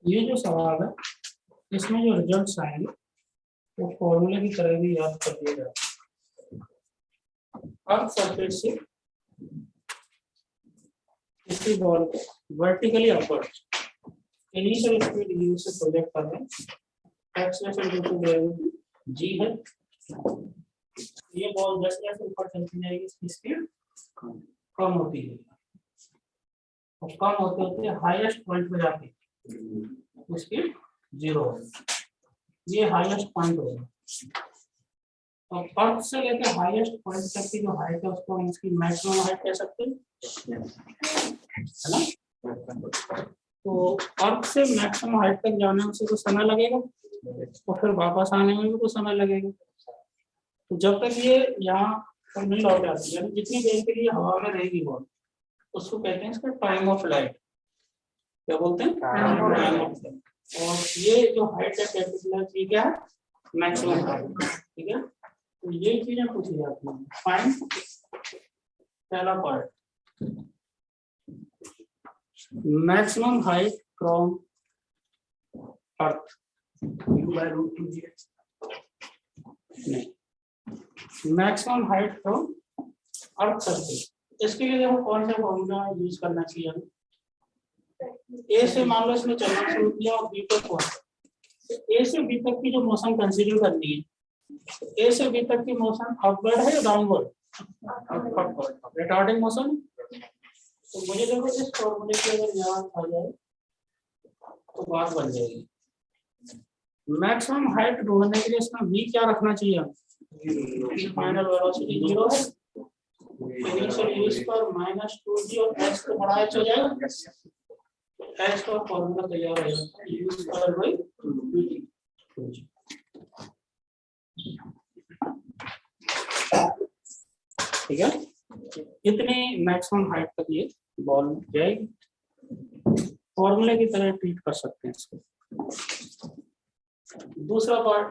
ये जो सवाल है इसमें जो रिजल्ट्स आएंगे वो फॉर्मूले की तरह भी याद कर दिया जाए। अर्थ सरफेस से इसी बॉल को vertically upward initial speed you से प्रोजेक्ट कर रहे हैं, acceleration due to gravity G है। ये बॉल जैसे जैसे ऊपर चलती जाएगी इसकी स्पीड कम होती है, और कम होते होते हाईएस्ट पॉइंट पे जाती है स्पीड 0 है। ये हाईएस्ट पॉइंट होगा, और अर्थ से लेकर हाईएस्ट पॉइंट तक की जो हाइट है उसको हम इसकी मैक्सिमम हाइट कह सकते हैं, है ना। तो अर्थ से मैक्सिमम हाइट तक जाने में से कुछ समय लगेगा, और फिर वापस आने में भी कुछ समय लगेगा। तो जब तक ये यहाँ पर नहीं लौट आती, यानी जितनी देर के लिए हवा में रहेगी बॉल, उसको कहते हैं इसका टाइम ऑफ फ्लाइट। क्या बोलते हैं? Time of flight. और ये जो हाइट है कैपिटल ये क्या है? मैक्सिमम हाइट, ठीक है। तो ये चीजें पूछी जाती हैं। फाइंड पहला पार्ट, मैक्सिमम हाइट फ्रॉम अर्थ, नहीं, maximum height from earth surface. इसके लिए देखो कौन सा फॉर्मूला यूज करना चाहिए हमें। ए से मान लो इसने चलना शुरू किया और बी तक पहुंचा, ए से बी तक की जो मोशन कंसीडर करनी है, ए से बी तक की मोशन अपवर्ड है या डाउनवर्ड? Retarding motion. तो मुझे देखो इस फॉर्मूले की अगर याद आ जाए तो बात बन जाएगी। मैक्सिमम हाइट ढूंढने के लिए इसमें v क्या रखना चाहिए? फाइनल वेलोसिटी 0 है, इनिशियल यूज पर -2g और h को बड़ा h हो जाएगा, h का फॉर्मूला तैयार हो जाएगा यूज पर बाय 2g। ठीक है, इतनी मैक्सिमम हाइट तक ये बॉल जाएगी। फॉर्मूले की तरह ट्रीट कर सकते हैं इसको। दूसरा part,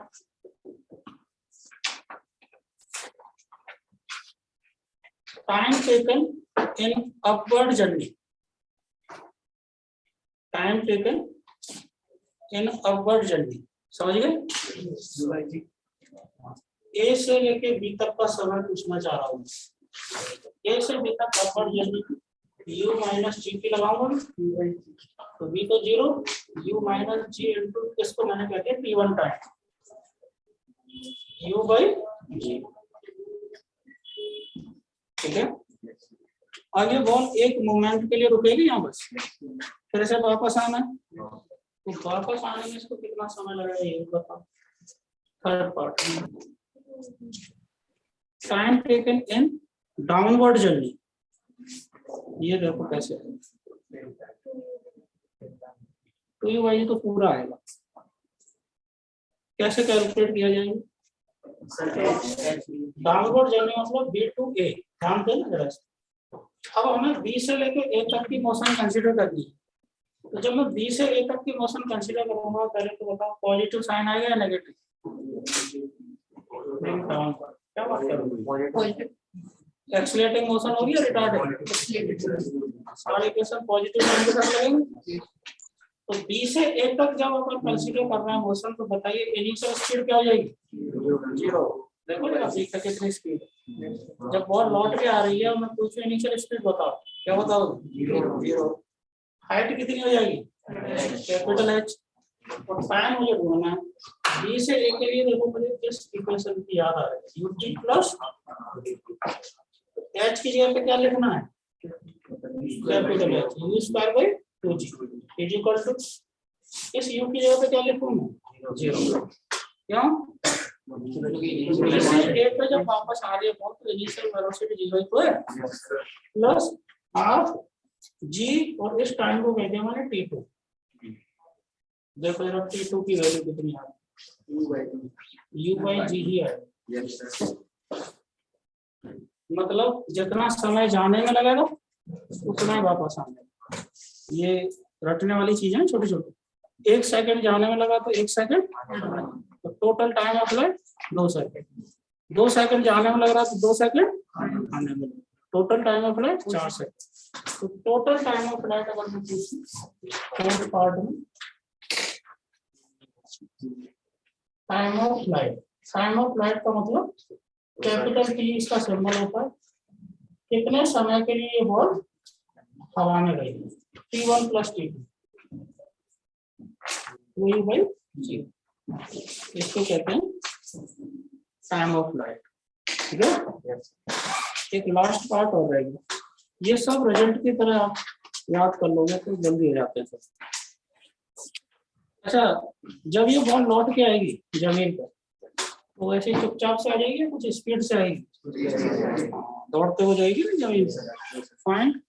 time taken in upward journey. Time taken in upward journey, समझ गए? ए से लेके बी तक का समय पूछना चाह रहा हूँ। ए से बी तक upward journey, u minus G P लगाऊंगा, तो v तो 0, u माइनस जी इंटू इसको मैंने क्या किया t1 टाइम u बाई जी। ठीक है, अब ये बॉल एक मोमेंट के लिए रुकेगी यहाँ बस, फिर से वापस आना है, तो वापस आने में इसको कितना समय लगेगा ये बताओ। Third part, time taken in downward journey. ये देखो कैसे है, तो ये वही तो पूरा आएगा। कैसे कैलकुलेट किया जाएगा? डाउनवर्ड जर्नी मतलब बी टू ए, ध्यान देना जरा। अब हमें बी से लेके ए तक की मोशन कंसीडर करनी है। तो जब मैं बी से ए तक की मोशन कंसीडर करूंगा, पहले तो बताओ पॉजिटिव साइन आएगा या नेगेटिव? क्या बात करूंगा, एक्सीलरेटिंग मोशन होगी या रिटार्डिंग? सारे इक्वेशन पॉजिटिव साइन के साथ लगेंगे। तो बी से ए तक जब अपन कंसीडर कर रहे हैं मोशन, तो बताइए इनिशियल स्पीड क्या हो जाएगी? 0। देखो ना बी तक कितनी स्पीड है। जब बॉल लौट के आ रही है, मैं पूछूं इनिशियल स्पीड बताओ, क्या बताओ? 0। हाइट कितनी हो जाएगी? Capital H. और टाइम मुझे ढूंढना है बी से ए के लिए। देखो मुझे इस इक्वेशन की याद आ रही है, ut प्लस एच की जगह पे क्या लिखना है? Capital H, u square by 2g is equal to, इस u की जगह पे क्या लिखूंगा? 0। क्यों? ए पे जब वापस आ रही है बॉल, तो इनिशियल वेलोसिटी 0 तो है, प्लस हाफ g, और इस टाइम को कहते हैं मैंने t2। देखो जरा t2 की वैल्यू कितनी आ रही है? u बाई जी ही है। मतलब जितना समय जाने में लगेगा उतना ही वापस आने में। ये रटने वाली चीजें हैं छोटी छोटी। 1 सेकंड जाने में लगा तो 1 सेकंड, तो total time of flight 2 second. 2 second जाने में लग रहा तो 2 सेकंड आने में, total time of flight 4 second. तो टोटल टाइम ऑफ फ्लाइट अगर मैं पूछूं पार्ट में, time of flight, time of flight का मतलब कैपिटल टी इसका सिंबल होता है, कितने समय के लिए ये बॉल हवा में गई, T1 + T2 वही भाई जी, इसको कहते हैं टाइम ऑफ फ्लाइट। ठीक है, एक लास्ट पार्ट और रहेगा, ये सब रिजल्ट की तरह आप याद कर लोगे तो जल्दी हो जाते हैं सब। अच्छा, जब ये बॉल लौट के आएगी जमीन पर तो ऐसे चुपचाप से आ जाएगी या कुछ स्पीड से आएगी? दौड़ते हो जाएगी ना जमीन से। Find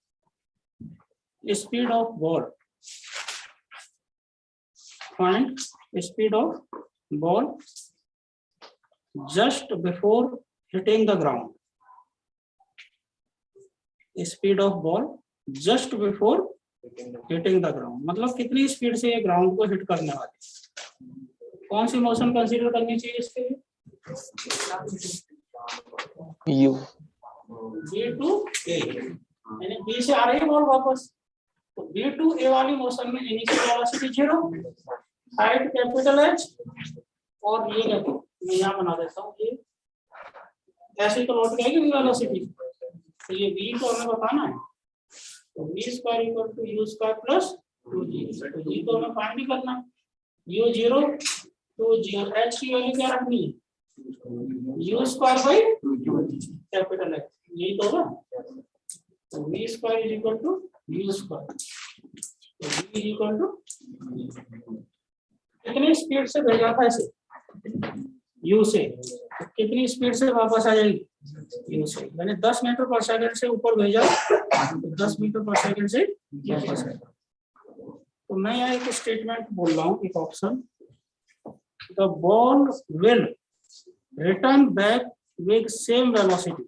speed of ball, find speed of ball just before hitting the ground, speed of ball just before hitting the ground, मतलब कितनी स्पीड से ये ग्राउंड को हिट करने वाली, कौन सी मोशन कंसीडर करनी चाहिए इसके लिए? U B to A, यानी B से आ रही है बॉल वापस, तो B to A वाली मोशन में initial velocity 0, height capital H, और ये देखो मैं यहाँ बना देता हूँ, ये ऐसे ही तो लौट जाएगी वेलोसिटी, तो ये V को हमें बताना है, तो V² = U² + 2G, तो G को हमें फाइंड ही करना है, U0 to 0, H की वैल्यू क्या रखनी है? U² कैपिटल H, यही तो होगा, तो V² = U², तो V = कितनी स्पीड से भेजा था इसे U से, तो कितनी स्पीड से वापस आ जाएगी U से, मैंने 10 मीटर/सेकंड से ऊपर भेजा तो 10 मीटर/सेकंड से वापस आएगा। तो मैं यहाँ एक स्टेटमेंट बोल रहा हूँ, एक option, the ball will return back with same velocity,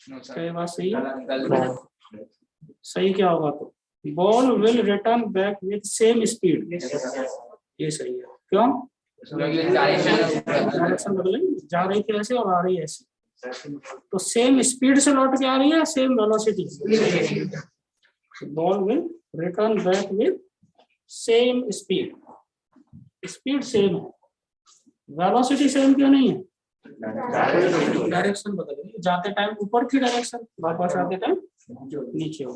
क्या बात सही है? सही क्या होगा? तो ball will return back with same speed, ये सही है। क्यों? डायरेक्शन बदलेंगे, जा रही थी ऐसे और आ रही है ऐसे, तो सेम स्पीड से लौट के आ रही है, same velocity, ball will return back with same speed, speed same है, वेलोसिटी सेम क्यों नहीं है? डायरेक्शन बदल गई, जाते टाइम ऊपर की डायरेक्शन, वापस आते टाइम नीचे हो।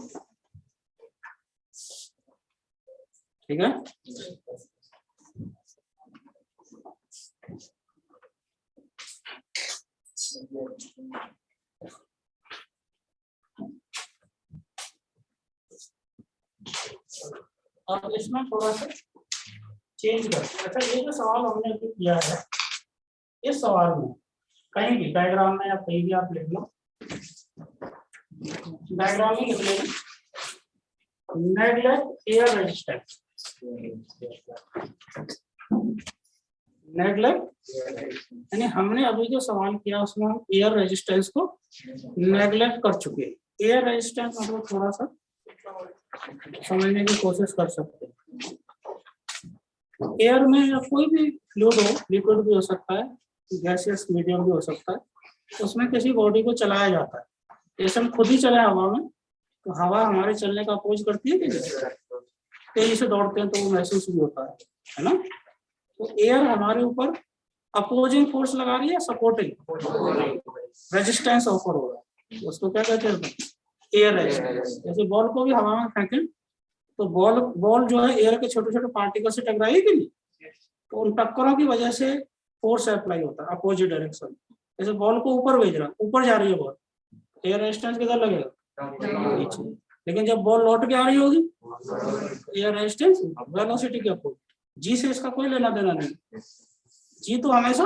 ठीक है, और इसमें थोड़ा सा चेंज करते। अच्छा, ये जो सवाल हमने अभी किया है, इस सवाल में कहीं भी डायग्राम में या कहीं भी आप लिख लो, डायग्राम में लिख लेना नेगलेक्ट एयर रेजिस्टेंस, नेगलेक्ट यानी हमने अभी जो सवाल किया उसमें हम एयर रेजिस्टेंस को नेगलेक्ट कर चुके हैं। एयर रेजिस्टेंस मतलब थोड़ा सा समझने की कोशिश कर सकते हैं। एयर में कोई भी फ्लूइड हो, लिक्विड भी हो सकता है, गैसियस मीडियम भी हो सकता है, उसमें किसी बॉडी को चलाया जाता है। जैसे हम खुद ही चले हवा में, तो हवा हमारे चलने का अपोज करती है कि तेजी से दौड़ते हैं तो वो महसूस भी होता है ना। तो एयर हमारे ऊपर अपोजिंग फोर्स लगा रही है, सपोर्टिंग रेजिस्टेंस ऑफर हो रहा है, उसको क्या कहते हैं? Air resistance. जैसे बॉल को भी हवा में फेंकें तो बॉल जो है एयर के छोटे छोटे पार्टिकल से टकराई कि नहीं, तो उन टक्करों की वजह से फोर्स अप्लाई होता है अपोजिट डायरेक्शन। जैसे बॉल को ऊपर भेज रहा, ऊपर जा रही है बॉल, एयर रेजिस्टेंस किधर लगेगा? नीचे। लेकिन जब बॉल लौट के आ रही होगी, एयर रेजिस्टेंस वेलोसिटी के अपोजिट, जी से इसका कोई लेना देना नहीं, जी तो हमेशा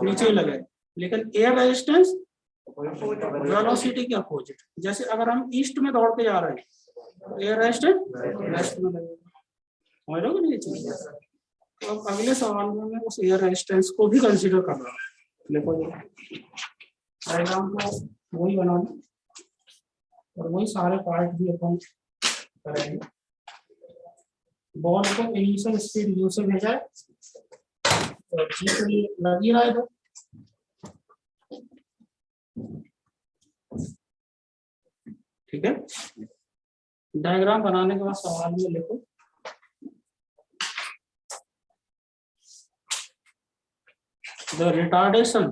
नीचे ही लगेगा, लेकिन एयर रेजिस्टेंस वेलोसिटी के अपोजिट। जैसे अगर हम ईस्ट में दौड़ के जा रहे हैं तो एयर रेजिस्टेंस वेस्ट में लगेगा, समझ रहे हो नहीं ये चीज? तो अब अगले सवाल में मैं उस एयर रेजिस्टेंस को भी कंसीडर कर रहा हूँ। देखो डायग्राम को वही बनाना और वही सारे पार्ट भी अपन करेंगे। बॉल को इनिशियल स्पीड u से भेजा है और जी को लग ही रहा है इधर, ठीक है। डायग्राम बनाने के बाद सवाल में लिखो the retardation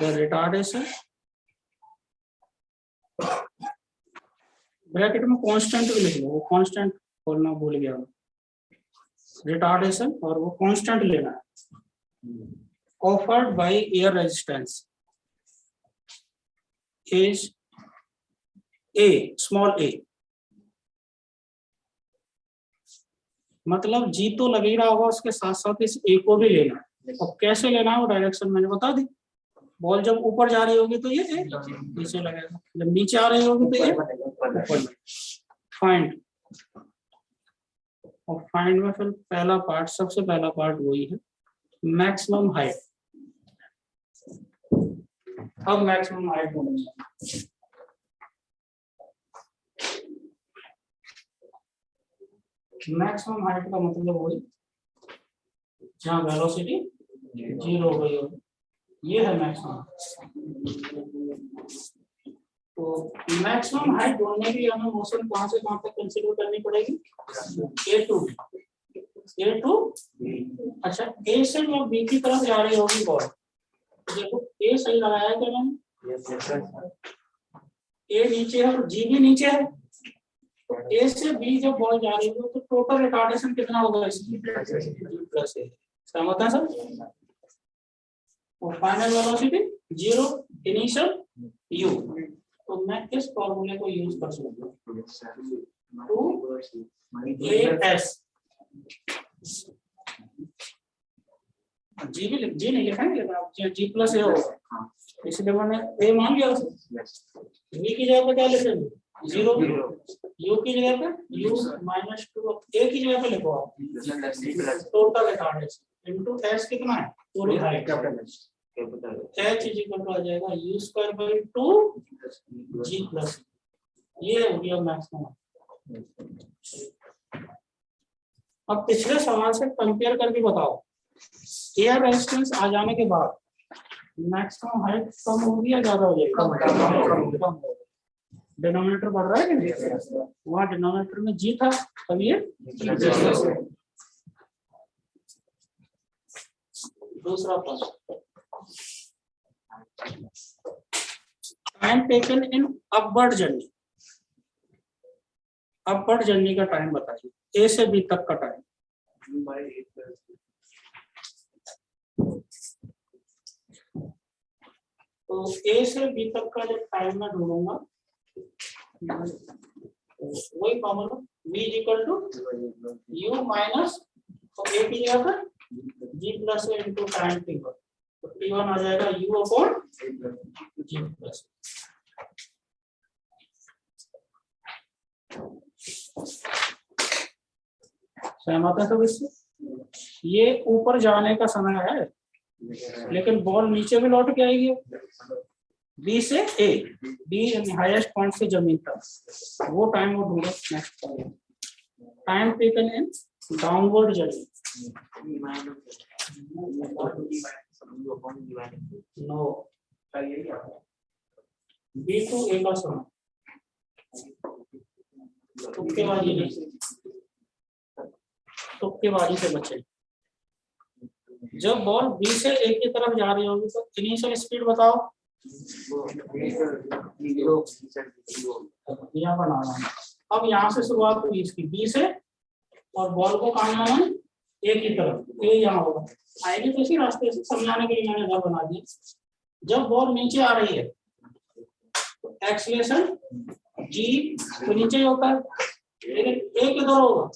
the retardation, bracket में कांस्टेंट भी लिख लो, वो कांस्टेंट बोलना भूल गया हूँ, रिटार्डेशन और वो कांस्टेंट लेना है, offered by air resistance is a, small a, मतलब जी तो लग ही रहा होगा, उसके साथ साथ इस ए को भी लेना है। और कैसे लेना है वो डायरेक्शन मैंने बता दी, बॉल जब ऊपर जा रही होगी तो ये ए नीचे लगेगा, जब नीचे आ रही होगी तो ये ऊपर। फाइंड, और फाइंड में फिर पहला पार्ट, सबसे पहला पार्ट वही है मैक्सिमम हाइट। अब मैक्सिमम हाइट बोलेंगे, मैक्सिमम हाइट का मतलब वही जहाँ वेलोसिटी 0 हो गई होगी, ये है मैक्सिमम। तो मैक्सिमम हाइट ढूंढने के लिए हमें मोशन कहाँ से कहाँ तक कंसीडर करनी पड़ेगी, ए टू अच्छा ए से जब बी की तरफ जा रही होगी बॉल, देखो ए सही लगाया है क्या मैंने, ए नीचे है और जी भी नीचे है, तो ए से बी जब बॉल जा रही होगी तो टोटल रिटार्डेशन कितना होगा इसकी, प्लस ए, सहमत है सर। और फाइनल वेलोसिटी 0, इनिशियल u, तो मैं किस फॉर्मूले को यूज कर सकता हूँ, 2as, जी भी जी नहीं लिखेंगे आप, जी प्लस ए होगा, इसलिए मैंने ए मान लिया उसे। v की जगह पे क्या लिखेंगे 0, u की जगह पे u -2, a की जगह पे लिखो आप टोटल रिटार्डेशन इनटू s कितना है पूरी height, h is equal to आ जाएगा u²/2 g प्लस, ये हो गया मैक्सिमम। अब पिछले सवाल से कंपेयर करके बताओ, एयर रेजिस्टेंस आ जाने के बाद मैक्सिमम हाइट कम होगी या ज्यादा हो जाएगी, कम होगी। डिनोमिनेटर बढ़ रहा है कि वहाँ डिनोमिनेटर में जी था, अब ये दूसरा प्रश्न, time taken in upward journey, upward journey का टाइम बताइए, ए से बी तक का टाइम। तो ए से बी तक का जो टाइम मैं ढूंढूंगा वही फॉर्मूला v = u माइनस, और ए की जगह पर g प्लस ए इंटू टाइम t1, तो t1 आ जाएगा u/g प्लस। सहमत है सब इससे? ये ऊपर जाने का समय है, लेकिन बॉल नीचे भी लौट के आएगी, बी से ए, बी हाईएस्ट पॉइंट से जमीन तक, वो टाइम वो ढूंढो। Next time taken in downward journey, no, B to A का समय, तुक्केबाजी नहीं, तुक्केबाजी से बचे। जब बॉल बी से ए की तरफ जा रही होगी तो इनिशियल स्पीड बताओ, यहाँ बनाना है। अब यहाँ से शुरुआत हुई इसकी बी से, और बॉल को कहाँ जाना है ए की तरफ, ए यहाँ होगा, आएगी तो इसी रास्ते से, समझाने के लिए मैंने घर बना दिया। जब बॉल नीचे आ रही है तो एक्सीलरेशन जी तो नीचे ही होता है, लेकिन ए किधर होगा,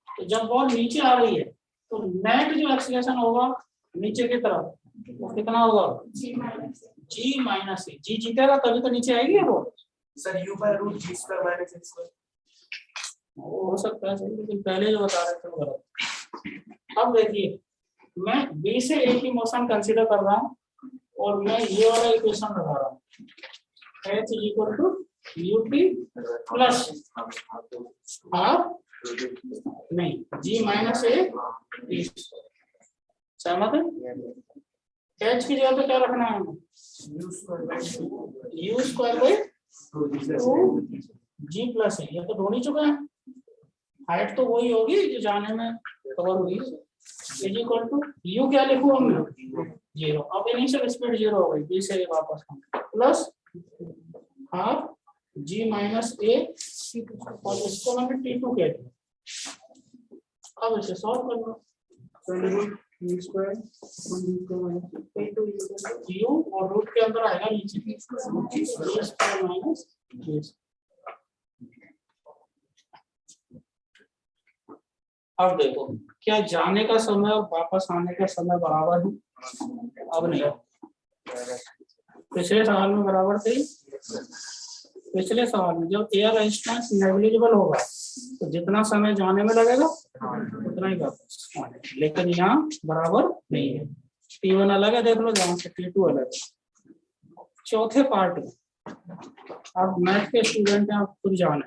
तो जब बॉल नीचे आ रही है तो नेट जो एक्सीलरेशन होगा नीचे की तरफ वो कितना होगा, g माइनस ए, जी जीतेगा तभी तो नीचे आएगी वो सर u/√g² - हो सकता है, लेकिन पहले जो बता रहे थे वो गलत। अब देखिए मैं b से a की मोशन कंसीडर कर रहा हूँ और मैं ये वाला इक्वेशन लगा रहा हूँ, h = ut प्लस हाफ नहीं g माइनस ए, सहमत है? h की जगह पे क्या रखना है, u²/2g प्लस है, ये तो ढूंढ ही चुका है, हाइट तो वही होगी जो जाने में कवर हुई, इज इक्वल टू यू क्या लिखूं हमने 0। अब इनिशियल स्पीड 0 हो गई, बी से वापस प्लस हाफ जी माइनस ए और इसको मैंने T2 कह दिया। अब इसे सॉल्व करना, यू और रूट के अंदर आएगा नीचे माइनस। अब देखो क्या जाने का समय और वापस आने का समय बराबर है? अब नहीं, पिछले सवाल में बराबर थे। पिछले सवाल में जब एयर रेजिस्टेंस नेग्लिजिबल होगा तो जितना समय जाने में लगेगा उतना ही वापस आने, लेकिन यहाँ बराबर नहीं है। T1 अलग है, देख लो, जहाँ से T2 अलग है। चौथे पार्ट में आप मैथ के स्टूडेंट हैं, आप खुद जाने,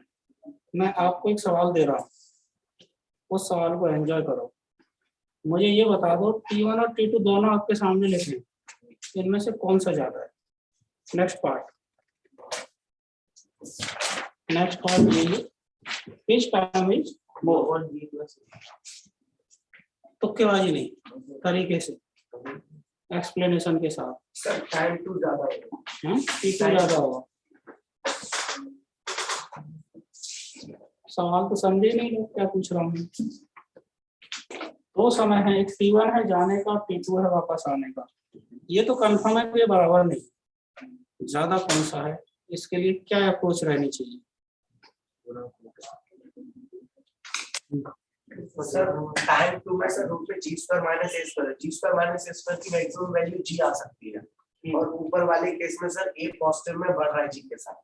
मैं आपको एक सवाल दे रहा हूँ, उस सवाल को एंजॉय करो। मुझे ये बता दो T1 और T2 दोनों आपके सामने लिखे, इनमें से कौन सा ज्यादा है? नेक्स्ट पार्ट ये which time is more? तुक्केबाजी नहीं, तरीके से एक्सप्लेनेशन के साथ। टाइम टू ज्यादा है, T2 ज्यादा होगा। सवाल तो समझे नहीं लोग क्या पूछ रहा हूँ। दो समय है, एक T1 है जाने का, T2 है वापस आने का। ये तो कंफर्म है कि ये बराबर नहीं, ज्यादा कौन सा है, इसके लिए क्या अप्रोच रहनी चाहिए? सर टाइम टू में सर रूट में जी square minus a square, ji square minus a square की मैक्सिमम वैल्यू जी आ सकती है, और ऊपर वाले केस में सर ए पॉजिटिव में बढ़ रहा है जी के साथ।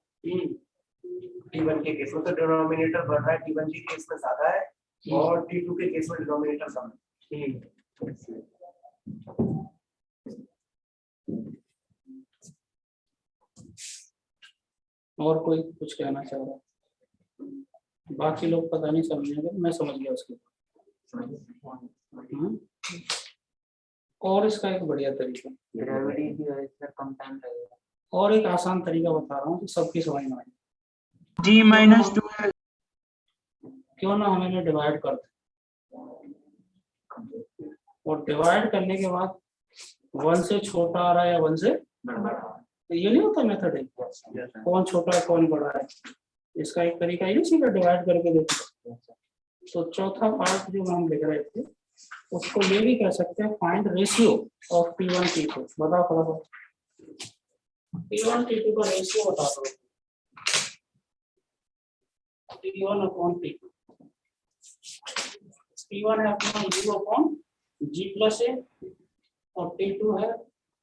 T1 के केस में तो डिनोमिनेटर बढ़ रहा है, T1 के केस में ज्यादा है, और T2 के केस में डिनोमिनेटर कम है। और कोई कुछ कहना चाह रहा है? बाकी लोग पता नहीं समझेंगे, मैं समझ गया उसके बाद। और इसका एक बढ़िया तरीका, ग्रेविटी की वजह से कम टाइम लगेगा। और एक आसान तरीका बता रहा हूँ कि सबकी समझ में आए। G minus 2 क्यों ना हम इन्हें डिवाइड कर दें, और डिवाइड करने के बाद 1 से छोटा आ रहा है या 1 से बड़ा, तो ये नहीं होता मेथड है कौन छोटा है कौन बड़ा है। इसका एक तरीका ये सीधा डिवाइड करके देखो। तो चौथा पार्ट जो हम लिख रहे थे उसको ये भी कह सकते हैं find ratio of T1 T2। बताओ फटाफट, T1 T2 का रेशियो बता दो। T1 अपॉन T2, T1 है अपना U upon G plus a, और T2 है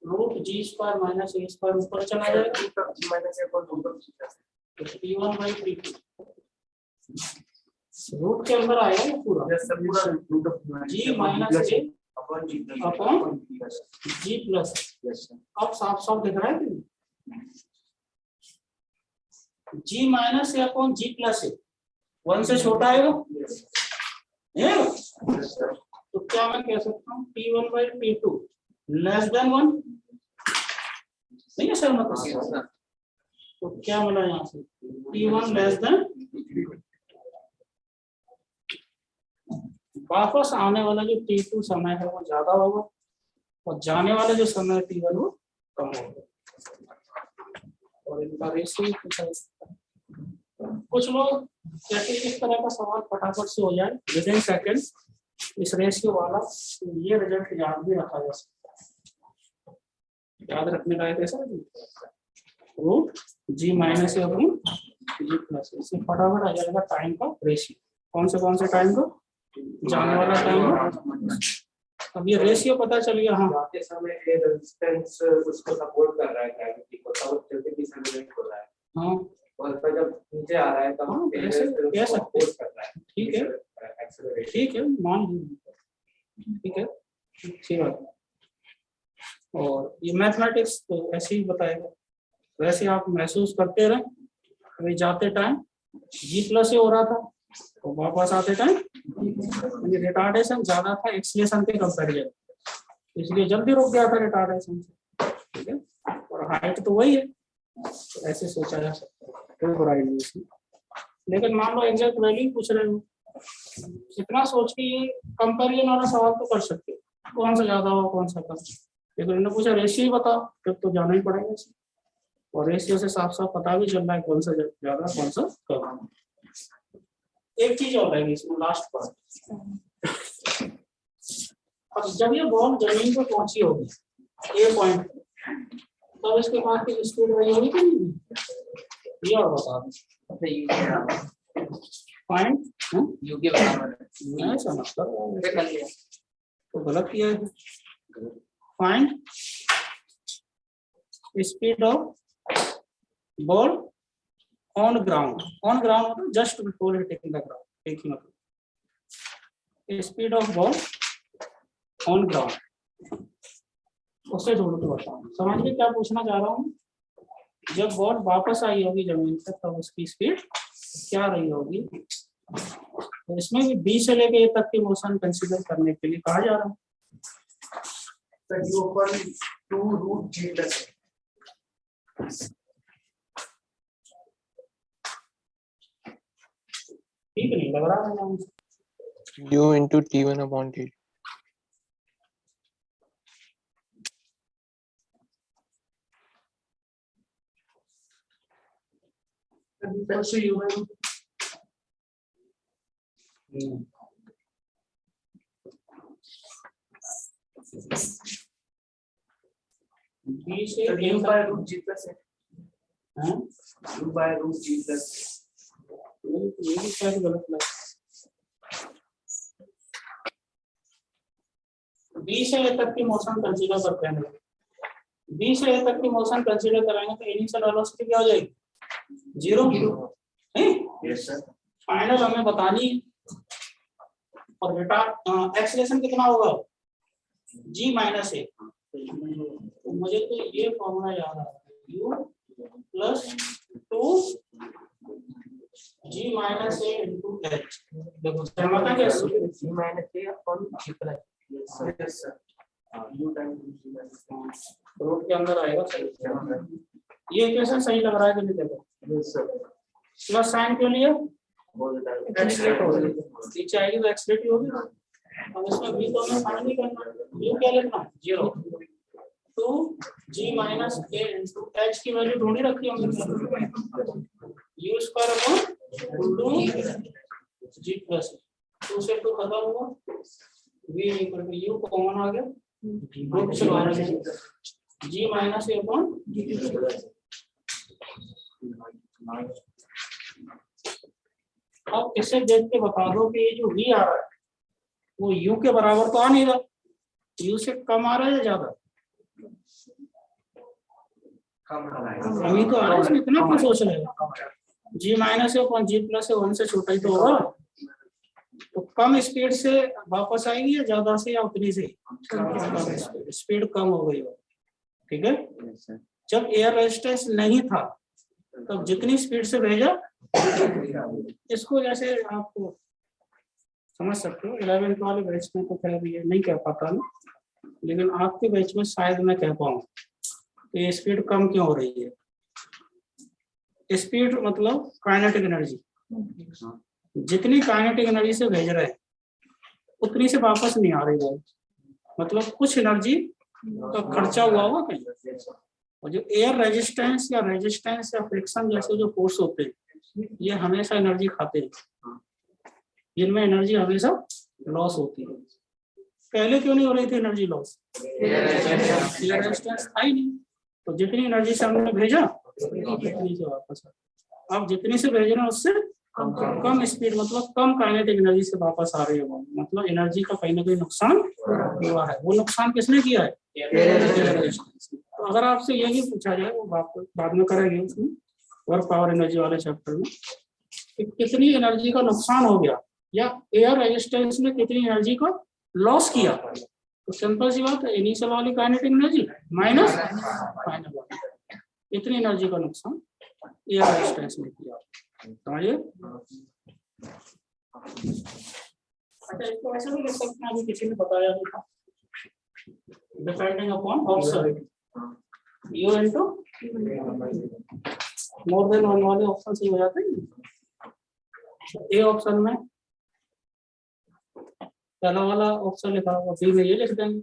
root g square minus a square, ऊपर चला जाएगा g minus a upon root of g plus a. तो T1 बाई T2 रूट के अंदर आएगा ना पूरा, जैसे पूरा root of g minus a upon g upon g plus. अब साफ साफ दिख रहा है कि g minus a upon g plus a 1 से छोटा आएगा, तो क्या मैं कह सकता हूँ T1 by T2 less than 1? नहीं है सर, मतलब तो क्या मिला यहाँ से T1 लेस देन, वापस आने वाला जो T2 समय है वो ज्यादा होगा, और जाने वाला जो समय है T1 वो कम होगा, और इनका रेशियो कुछ लोग कहते हैं इस तरह का सवाल फटाफट से हो जाए विद इन सेकेंड, इस रेशियो वाला, तो ये रिजल्ट याद भी रखा जा सकता है। याद रखने का कैसा root ji minus a upon g plus, इससे फटाफट आ जाएगा टाइम का रेशियो। कौन से टाइम का? जाने वाला टाइम। अब ये रेशियो पता चल गया। हाँ, जाते समय ये रेजिस्टेंस उसको सपोर्ट कर रहा है ग्रेविटी को, तब जल्दी डिसेंट हो रहा है। हाँ, और फिर जब नीचे आ रहा है तब हाँ, ऐसे कह सकते कर रहा है। ठीक है, एक्सेलरेशन। ठीक है, मान लीजिए, ठीक है, अच्छी बात है। और ये मैथमेटिक्स तो ऐसे ही बताएगा, वैसे आप महसूस करते रहे। अभी जाते टाइम जी प्लस से हो रहा था, तो वापस आते टाइम रिटार्डेशन ज्यादा था एक्सीलरेशन के कंपैरिजन, इसलिए जल्दी रुक गया था रिटार्डेशन से, ठीक है, और हाइट तो वही है, तो ऐसे सोचा जा सकता है, कोई बुराई नहीं इसमें। लेकिन मान लो एग्जैक्ट वैल्यू पूछ रहे हो इतना सोच के ये कंपेरिजन वाला सवाल तो कर सकते हो, कौन सा ज्यादा हो कौन सा कम। लेकिन उन्होंने पूछा रेशियो ही बताओ, फिर तो जाना ही पड़ेगा इसे। और रेशियो से साफ साफ पता भी चल रहा है कौन सा ज्यादा कौन सा कम। एक चीज और रहेगी इसमें लास्ट पार्ट। अब जब ये बॉल जमीन पर पहुंची होगी ए पॉइंट, तब इसके बाद की स्पीड वही होगी कि नहीं, ये और बता दें। पॉइंट यू के बराबर है। ऐसा मतलब कर लिया। तो गलत किया है। Find speed of ball on ground. On ground मतलब just before hitting the ground, एक ही मतलब। Speed of ball on ground उससे ढूंढ के बताऊँ। समझ में क्या पूछना चाह रहा हूँ? जब बॉल वापस आई होगी जमीन तक तब उसकी स्पीड क्या रही होगी। तो इसमें भी बी से लेके ए तक की मोशन कंसीडर करने के लिए कहा जा रहा है। ठीक नहीं लग रहा है मुझे। U into T1 upon T2. B से u by root g plus है। हाँ? u by root g plus ये भी शायद गलत लगा। बी से ए तक की मोशन कंसीडर करते हैं। बी से ए तक की मोशन कंसीडर करेंगे तो इनिशियल वेलोसिटी क्या हो जाएगी? 0 yes sir। फाइनल हमें बतानी और रिटार्ड एक्सीलरेशन कितना होगा? g माइनस ए। तो मुझे तो ये फॉर्मूला याद आ रहा है, u प्लस 2 g माइनस ए इंटू एच। देखो समझना कैसे? g minus a upon g plus yes sir। u times g minus root के अंदर आएगा सही। ये इक्वेशन सही लग रहा है कि नहीं? देखो yes sir। प्लस साइन क्यों लिया? एक्सलेट हो गई। नीचे आएगी तो एक्सलेट ही होगी। अब इसमें भी तो हमें फाइंड नहीं करना है, यू क्या लिखना? 0 2 g minus a into h की वैल्यू ढूंढी रखी हमने। U square upon 2 g plus 2 से 2 खत्म होगा, v equal to u common आ गया, रूट से बाहर g माइनस a अपॉन अब इसे देख के बता दो कि ये जो v आ रहा है वो u के बराबर तो आ नहीं रहा, u से कम आ रहा है या ज्यादा? अभी तो आ रहा है, इसमें इतना क्यों सोच रहे हो? g माइनस है अपॉन g प्लस है 1 से छोटा ही तो होगा। तो कम स्पीड से वापस आएगी या ज्यादा से या उतनी से? स्पीड कम हो गई हो, ठीक है। जब एयर रेजिस्टेंस नहीं था तब जितनी स्पीड से भेजा, इसको जैसे आपको समझ सकते हो 11th वाले बैच में तो खैर ये नहीं कह पाता ना, लेकिन आपके बैच में शायद मैं कह पाऊँ तो ये स्पीड कम क्यों हो रही है। स्पीड मतलब काइनेटिक एनर्जी, जितनी काइनेटिक एनर्जी से भेज रहे हैं उतनी से वापस नहीं आ रही है, मतलब कुछ एनर्जी का खर्चा हुआ होगा कहीं। और जो एयर रेजिस्टेंस या फ्रिक्शन जैसे जो फोर्स होते हैं ये हमेशा एनर्जी खाते हैं, जिनमें एनर्जी हमेशा लॉस होती है। पहले क्यों नहीं हो रही थी एनर्जी लॉस? एयर रेजिस्टेंस था ही नहीं, तो जितनी एनर्जी से हमने भेजा उतनी से वापस आ। अब जितनी से भेज रहे हैं उससे कम स्पीड मतलब कम काइनेटिक एनर्जी से वापस आ रही है, मतलब एनर्जी का कहीं ना कहीं नुकसान हुआ है। वो नुकसान किसने किया है? तो अगर आपसे ये भी पूछा जाए, वो बाद में करेंगे उसमें वर्क पावर एनर्जी वाले चैप्टर में, कि कितनी एनर्जी का नुकसान हो गया या एयर रेजिस्टेंस ने कितनी एनर्जी का लॉस किया। तो सिंपल सी बात है, इनिशियल वाली काइनेटिक एनर्जी माइनस फाइनल वाली, इतनी एनर्जी का नुकसान एयर रेजिस्टेंस ने किया। समझिए? अच्छा, इसको ऐसे भी लिख सकते हैं, अभी किसी ने बताया नहीं था, depending upon option u into more than one वाले ऑप्शन से हो जाते हैं। ए ऑप्शन में पहला वाला ऑप्शन लिखा होगा, बी में ये लिख देंगे,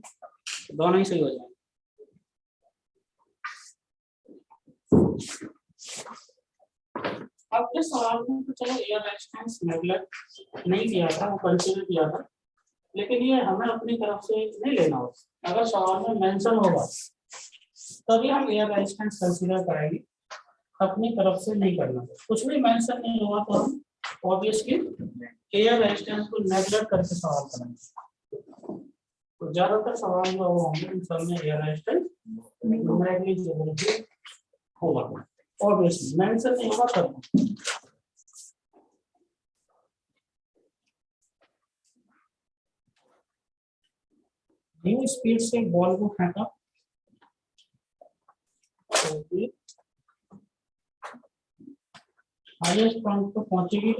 दोनों ही सही हो जाएंगे। अब इस सवाल में तो चलो एयर रेजिस्टेंस नेगलेक्ट नहीं किया था, वो कंसीडर किया था, लेकिन ये हमें अपनी तरफ से नहीं लेना होगा। अगर सवाल में मेंशन होगा तभी हम एयर रेजिस्टेंस कंसीडर करेंगे, अपनी तरफ से नहीं करना। कुछ भी मेंशन नहीं हुआ तो हम ऑब्वियसली एयर रेजिस्टेंस को नेगलेक्ट करके सवाल करेंगे। तो ज्यादातर सवाल जो होंगे उन सब में एयर रेजिस्टेंस नेग्लिजिबल होगा, ऑब्वियसली मेंशन नहीं होगा तब। न्यू स्पीड से बॉल को फेंका, हाईएस्ट पॉइंट पर पहुंचेगी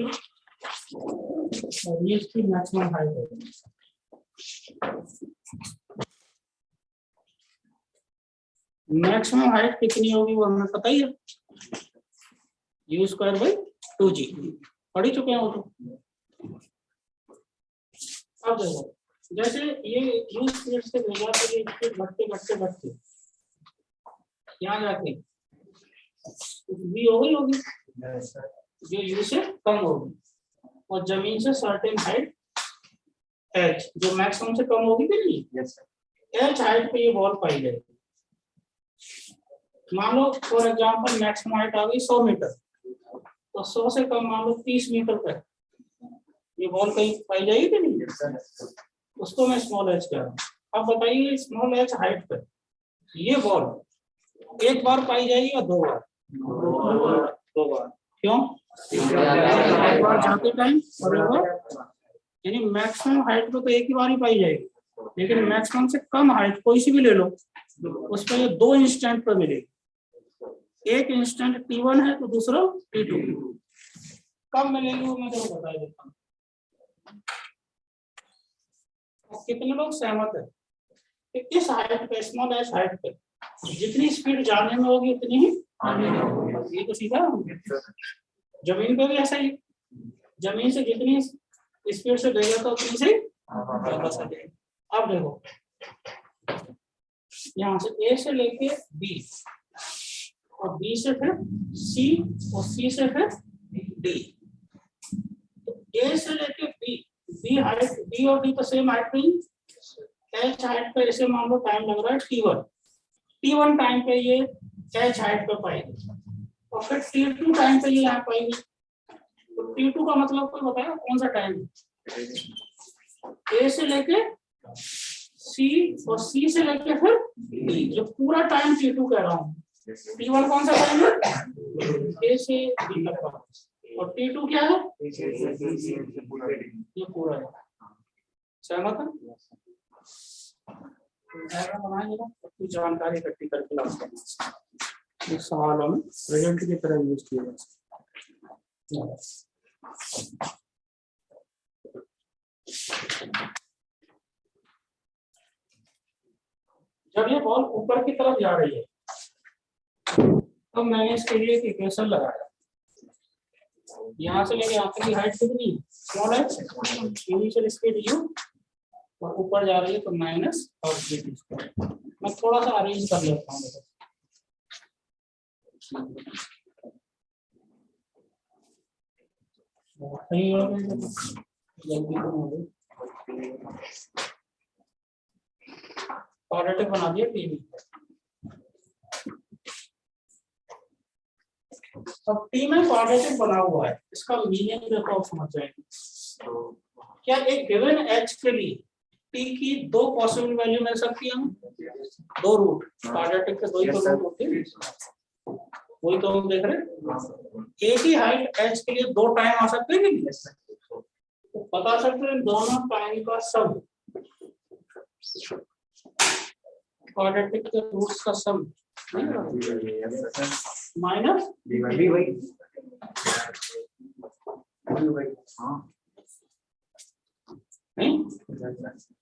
और ये इसकी मैक्सिमम हाइट होगी। मैक्सिमम हाइट कितनी होगी वो हमें पता ही है, u स्क्वायर बाई 2g, पढ़ ही चुके हैं वो तो। अब देखो जैसे ये u स्पीड से भेजा तो ये स्पीड बढ़ते बढ़ते बढ़ते यहाँ जाके v हो गई होगी जो u से कम होगी, और जमीन से सर्टेन हाइट h जो मैक्सिमम से कम होगी कि नहीं, h हाइट पे ये बॉल पाई जाएगी। मान लो फॉर एग्जांपल मैक्सिमम हाइट आ गई 100 मीटर, तो 100 से कम मान लो 30 मीटर पर ये बॉल कहीं पाई जाएगी कि नहीं, उसको मैं स्मॉल एच कह रहा हूँ। अब बताइए स्मॉल एच हाइट पर ये बॉल एक बार पाई जाएगी या दो बार? दो बार। क्यों? एक बार जाते टाइम और एक बार, यानी मैक्सिमम हाइट पे तो एक ही बार ही पाई जाएगी, लेकिन मैक्सिमम से कम हाइट कोई सी भी ले लो उस पर ये दो इंस्टेंट पर मिलेगी। एक इंस्टेंट t1 है तो दूसरा t2। कब मिलेगी वो मैं तो बता देता हूँ। कितने लोग सहमत है कि इस हाइट पे, स्मॉल एच हाइट पे जितनी स्पीड जाने में होगी उतनी ही आने में होगी? ये तो सीधा जमीन पे भी ऐसा ही, जमीन से जितनी स्पीड से देगा तो उतनी से ज्यादा सकेगा। अब देखो यहाँ से A से लेके B और B से फिर C और C से फिर D, तो A से लेके B, B हाइट, B और D तो सेम हाइट पे, H हाइट पे इसे मान लो टाइम लग रहा है T1 टाइम पे ये H हाइट पे पाएगी और फिर T2 टाइम पे ये यहाँ पाएगी। तो T2 का मतलब कोई बताया कौन सा टाइम? A से लेके C और C से लेके फिर D, जो पूरा टाइम T2 कह रहा हूँ। T1 कौन सा टाइम है? A से B तक का, और T2 क्या है? ये पूरा है। सहमत है? कुछ जानकारी इकट्ठी करके लाते हैं सवालों में रिजल्ट की तरह यूज किया जा सकता। जब ये बॉल ऊपर की तरफ जा रही है तो मैंने इसके लिए एक इक्वेशन लगाया, यहाँ से लेके यहाँ तक की हाइट कितनी? Small H, initial speed u, और ऊपर जा रही है तो माइनस और v2 स्क्वायर। मैं थोड़ा सा अरेंज कर लेता हूँ। सही हो गया, क्वाड्रेटिक बना दिया टीवी। अब टी में क्वाड्रेटिक बना हुआ है, इसका मीनिंग देखो आप समझ जाएंगे। क्या एक गिवन एच के लिए टी की दो पॉसिबल वैल्यू मिल सकती है? हमें दो रूट, क्वाड्रेटिक के दो ही तो रूट होते हैं, वही तो हम देख रहे हैं। एक ही हाइट एच के लिए दो टाइम आ सकते हैं कि तो बता सकते हैं दोनों टाइम का सम, क्वाड्रेटिक के रूट्स का सम माइनस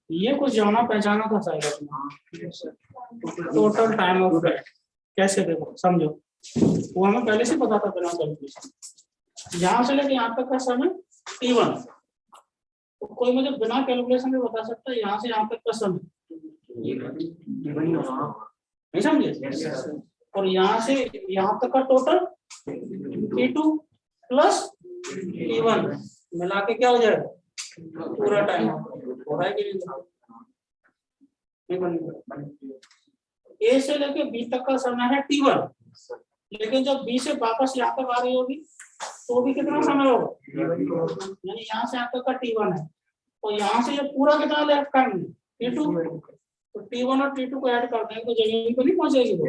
ये कुछ जाना पहचाना था शायद। टोटल टाइम ऑफ फ्लाइट कैसे देखो समझो, वो हमें पहले से पता था बिना कैलकुलेशन। यहाँ से लेके यहाँ तक का समय T1, तो कोई मुझे बिना कैलकुलेशन के बता सकता है यहाँ से यहाँ तक का समय नहीं समझे? और यहाँ से यहाँ तक का टोटल T2 प्लस T1 मिला के क्या हो जाएगा पूरा टाइम हो रहा है कि नहीं? A से लेके B तक का समय है T1, लेकिन जब B से वापस यहाँ तक आ रही होगी तो भी कितना समय होगा, यानी यहाँ से यहाँ तक का T1 है और यहाँ से ये पूरा कितना लेफ्ट टाइम है T2, तो T1 और T2 को ऐड कर देंगे तो जमीन को नहीं पहुंचेगी वो,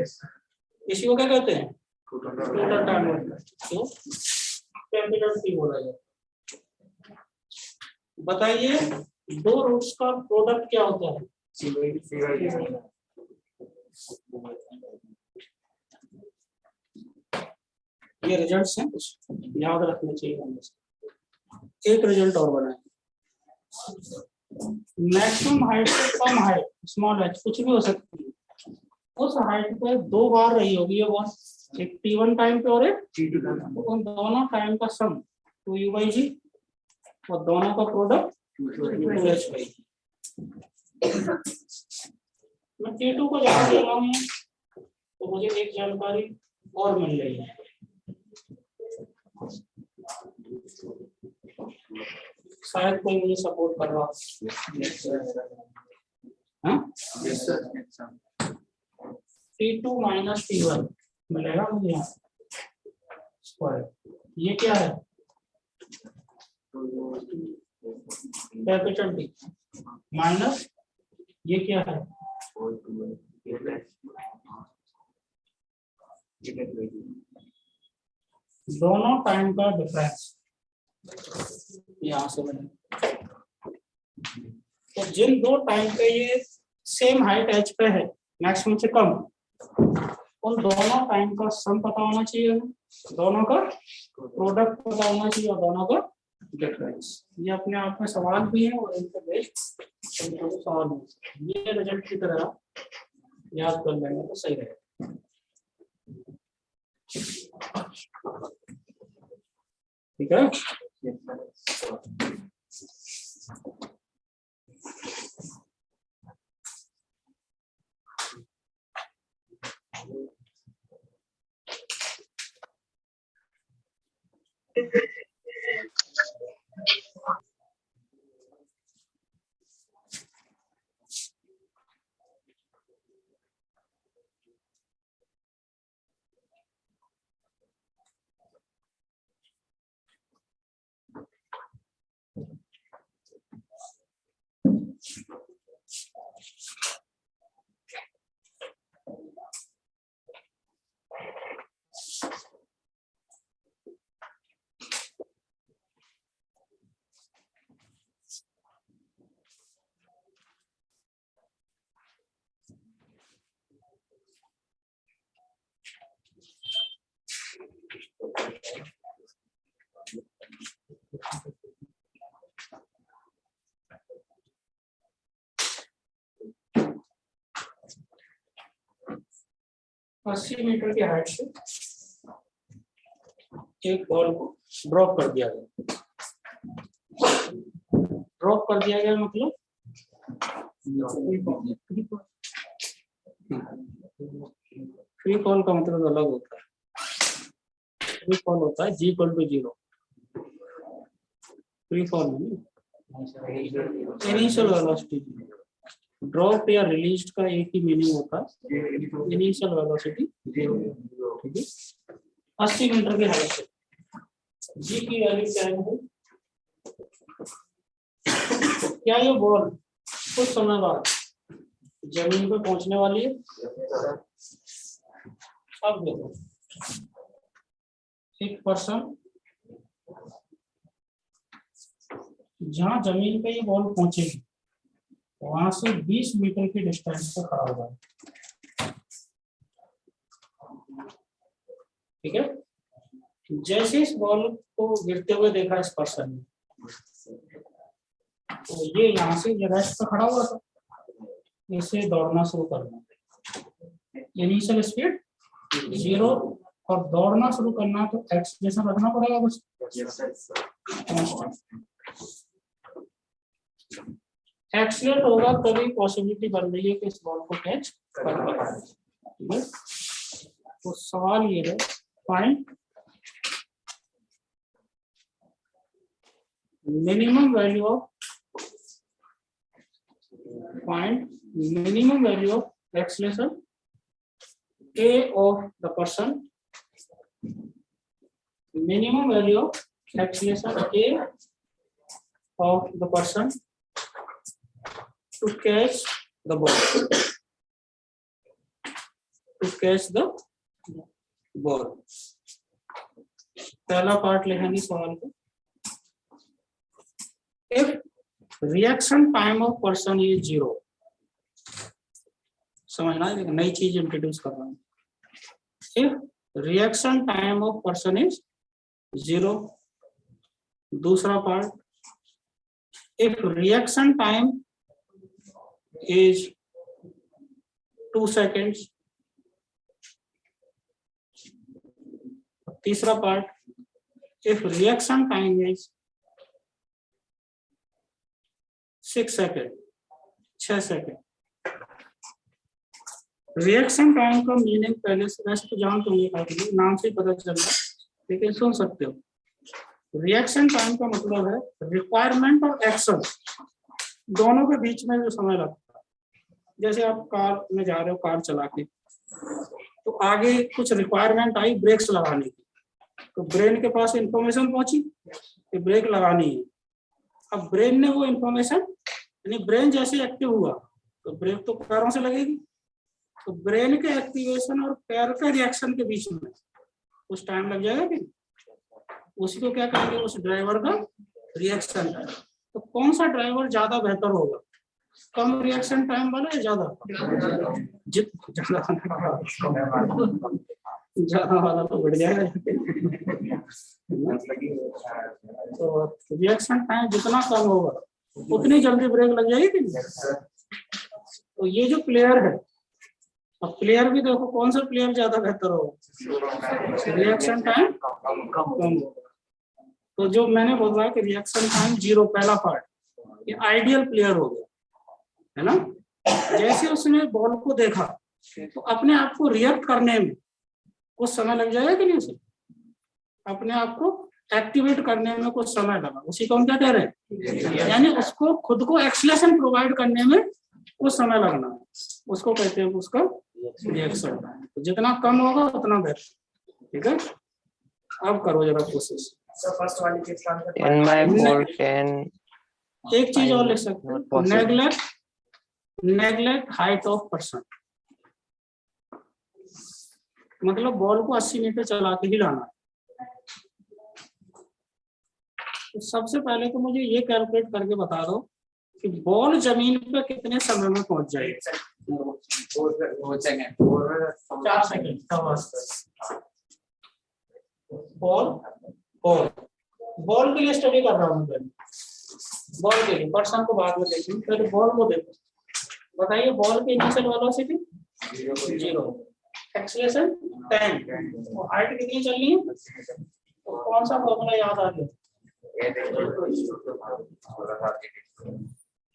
इसी को क्या कहते हैं टोटल टाइम। तो कैपिटल T बोला जाए। बताइए दो रूट्स का प्रोडक्ट क्या होता है? ये रिजल्ट्स हैं, कुछ याद रखने चाहिए। एक रिजल्ट और बनाए, मैक्सिमम हाइट से कम हाइट स्मॉल h कुछ भी हो सकती है, उस हाइट पे दो बार रही होगी ये बॉल, एक T1 टाइम पे और एक T2 टाइम पे, उन दोनों टाइम का सम 2u/g और दोनों का प्रोडक्ट 2h/g। मैं T2 को जान ले रहा हूँ तो मुझे एक जानकारी और मिल रही है। शायद कोई मुझे सपोर्ट कर रहा है। T2 माइनस T1 मिलेगा मुझे यहाँ स्क्वायर, ये क्या है कैपिटल T माइनस ये क्या है दोनों टाइम का डिफरेंस यहाँ से बने। तो जिन दो टाइम पे ये सेम हाइट h पे है मैक्सिमम से कम, उन दोनों टाइम का सम पता होना चाहिए हमें, दोनों का प्रोडक्ट पता होना चाहिए और दोनों का डिफरेंस। ये अपने आप में सवाल भी है और इनके बेस्ड सवाल भी, ये रिजल्ट की तरह याद कर लेंगे तो सही रहेगा। ठीक है, अस्सी मीटर की हाइट से एक बॉल को ड्रॉप कर दिया गया। ड्रॉप कर दिया गया मतलब फ्री फॉल का मतलब अलग होता है। फ्री फॉल होता है G = 0। Free fall initial velocity, drop या रिलीज का एक ही मीनिंग होता है, इनिशियल वेलोसिटी। ठीक है, 80 मीटर की हाइट से G की वैल्यू क्या है? क्या ये बॉल कुछ समय बाद जमीन पे पहुंचने वाली है? अब देखो, एक पर्सन जहां जमीन पे ये बॉल पहुंचेगी वहां से 20 मीटर की डिस्टेंस पे खड़ा होगा। ठीक है, जैसे इस बॉल को गिरते हुए देखा इस पर्सन ने, तो ये यहाँ से रेस्ट पे खड़ा हुआ था, इसे दौड़ना शुरू करना। इनिशियल स्पीड 0 और दौड़ना शुरू करना तो एक्स जैसा रखना पड़ेगा कुछ। एक्सलेट होगा तभी पॉसिबिलिटी बन रही है कि इस बॉल को कैच कर पाए। ठीक है, तो सवाल ये है, find minimum value of acceleration A of the person, minimum value of acceleration A of the person to catch the ball, पहला पार्ट लिखेंगे सवाल को। If reaction time of person is 0, समझना है, नई चीज इंट्रोड्यूस कर रहा हूँ। If reaction time of person is 0, दूसरा part, if reaction time is 2 seconds, तीसरा part, if reaction time is 6 seconds, 6 second. Reaction time का मीनिंग पहले से वैसे तो जानते होंगे, नाम से पता चल रहा है, लेकिन सुन सकते हो। रिएक्शन टाइम का मतलब है रिक्वायरमेंट और एक्शन दोनों के बीच में जो समय लगता है। जैसे आप कार में जा रहे हो, कार चला के, तो आगे कुछ रिक्वायरमेंट आई ब्रेक्स लगाने की, तो ब्रेन के पास इंफॉर्मेशन पहुंची कि ब्रेक लगानी है। अब ब्रेन ने वो इंफॉर्मेशन, यानी ब्रेन जैसे एक्टिव हुआ तो ब्रेक तो पैरों से लगेगी, तो ब्रेन के एक्टिवेशन और पैर के रिएक्शन के बीच में कुछ टाइम लग जाएगा कि उसी को क्या कहेंगे, उस ड्राइवर का रिएक्शन टाइम। तो कौन सा ड्राइवर ज्यादा बेहतर होगा, कम रिएक्शन टाइम वाला या ज्यादा वाला तो बढ़ जाएगा। तो रिएक्शन टाइम जितना कम होगा उतनी जल्दी ब्रेक लग जाएगी कि नहीं। तो ये जो प्लेयर है, अब प्लेयर भी देखो कौन सा प्लेयर ज्यादा बेहतर होगा, रिएक्शन टाइम कम होगा। तो जो मैंने बोला कि रिएक्शन टाइम 0 पहला पार्ट, ये आइडियल प्लेयर हो गया है ना। जैसे उसने बॉल को देखा तो अपने आप को रिएक्ट करने में कुछ समय लग जाएगा कि नहीं, उसे अपने आप को एक्टिवेट करने में कुछ समय लगा, उसी को हम क्या कह रहे हैं, यानी उसको खुद को एक्सलेशन प्रोवाइड करने में कुछ समय लगना, उसको कहते हैं उसका रिएक्शन टाइम। तो जितना कम होगा उतना बेहतर। ठीक है, अब करो जरा कोशिश। फर्स्ट वाली केस का आंसर 10/4 10। एक चीज और लिख सकते हो, नेग्लेक्ट हाइट ऑफ पर्सन, मतलब बॉल को 80 मीटर चला के ही लाना है। तो सबसे पहले तो मुझे ये कैलकुलेट करके बता दो कि बॉल जमीन पे कितने समय में पहुंच जाएगी। 4 सेकेंड। बॉल के लिए स्टडी कर रहा हूँ पहले, बॉल के लिए, पर्सन को बाद में देखेंगे, पहले बॉल को देखो। बताइए बॉल की इनिशियल वेलोसिटी 0, एक्सेलरेशन 10, और हाइट कितनी चलनी है, तो कौन सा फॉर्मूला याद आ गया,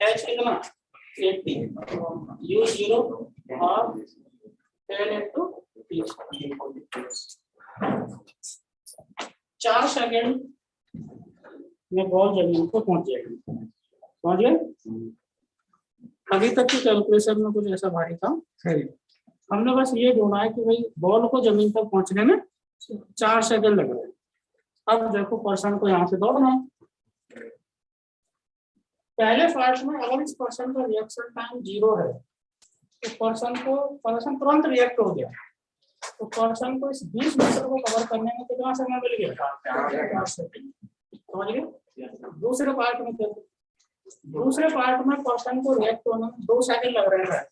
h कितना 80, u0 और 10 into 4 सेकेंड में बॉल जमीन को पहुंच जाएगी। समझ गए? अभी तक की कैलकुलेशन में कुछ ऐसा भारी था, हमने बस ये ढूंढा है कि भाई बॉल को जमीन तक पहुंचने में 4 सेकेंड लग रहे हैं। अब देखो पर्सन को यहाँ से दौड़ना है। पहले पार्ट में अगर इस पर्सन का रिएक्शन टाइम 0 है तो पर्सन तुरंत रिएक्ट हो गया, तो पर्सन को इस 20 मीटर को कवर करने में कितना समय मिल गया, 4 सेकेंड। समझ गए? दूसरे पार्ट में पर्सन को रिएक्ट होने में 2 सेकेंड लग रहे हैं।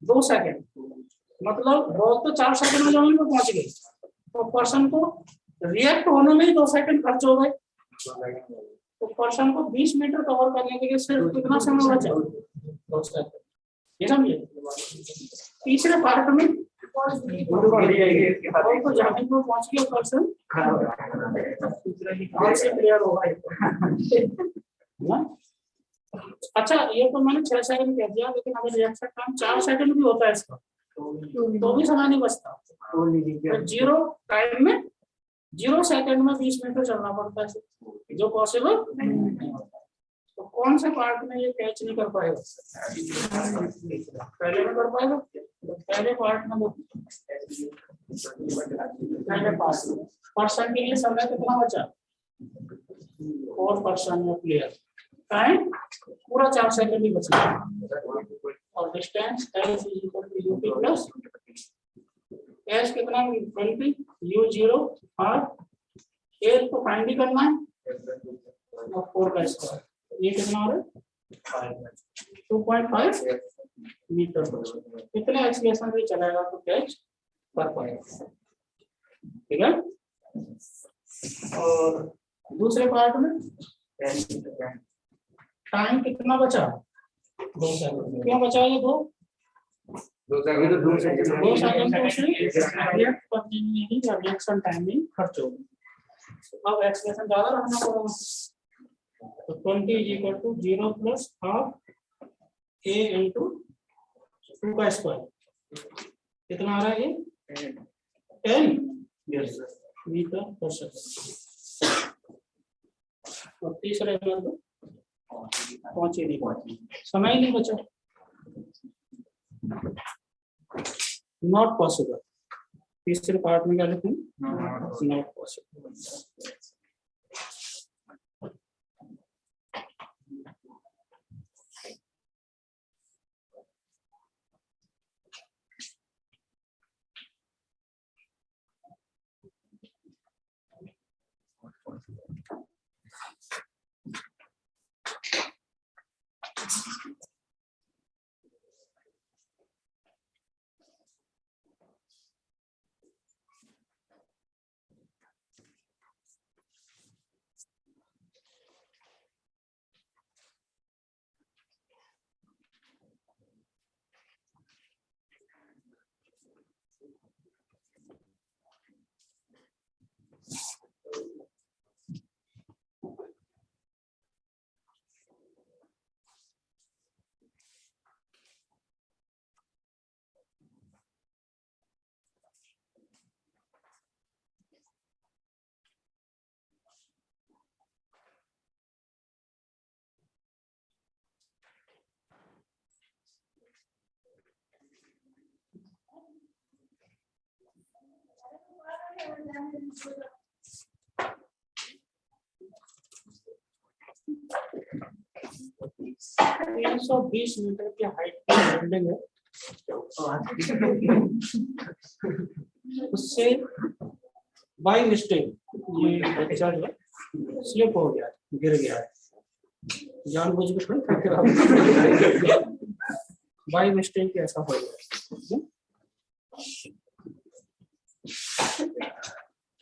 2 सेकेंड मतलब बॉल तो 4 सेकेंड में जमीन पे पहुंच गई, तो पर्सन को रिएक्ट होने में ही 2 सेकेंड खर्च हो गए। तो पर्सन को 20 मीटर कवर करने के लिए सिर्फ कितना समय बचा, 2 सेकेंड। समझिए? तीसरे पार्ट में तो जमीन पर पहुंच गया पर्सन, प्लेयर होगा। अच्छा ये तो मैंने 6 सेकंड कह दिया, लेकिन अगर रिएक्शन टाइम 4 सेकंड भी होता है इसका तो भी समय नहीं बचता। तो 0 टाइम में 0 सेकंड में 20 मीटर चलना पड़ता है, जो पॉसिबल नहीं होता। तो कौन से पार्ट में ये कैच नहीं कर पाएगा? पहले में कर पाएगा? तो पहले पार्ट में पहले पार्ट पर्सन के लिए समय कितना बचा? 4% में क्लियर टाइम पूरा 4 सेकंड ही बचा। और distance s equal to u p plus s कितना 20 यू 0 और एल को फाइंड ही करना है और 4 का स्क्वायर ये कितना हो रहा है 2.5 मीटर कितने एक्सलेशन भी चलेगा तो कैच कर पाएगा। ठीक है। और दूसरे पार्ट में टाइम कितना बचा 2 सेकंड। क्यों बचा ये 2 सेकंड तो उसमें रिएक्ट करने में ही रिएक्शन टाइम में खर्च होगी। अब एक्सलेशन ज्यादा रखना पड़ेगा तो 20 is equal to 0 plus half a into 2 का स्क्वायर कितना आ रहा है ये 10 मीटर पर सेकंड। और तीसरे में तो पहुंचे नहीं पहुंचे समय नहीं बचा नॉट पॉसिबल। तीसरे पार्ट में क्या लिखेंगे नॉट पॉसिबल। तीन 120 मीटर की हाइट की बिल्डिंग है उससे बाय मिस्टेक ये बच्चा जो है स्लिप हो गया गिर गया है जानबूझ के थोड़ी बाय मिस्टेक ऐसा हो गया।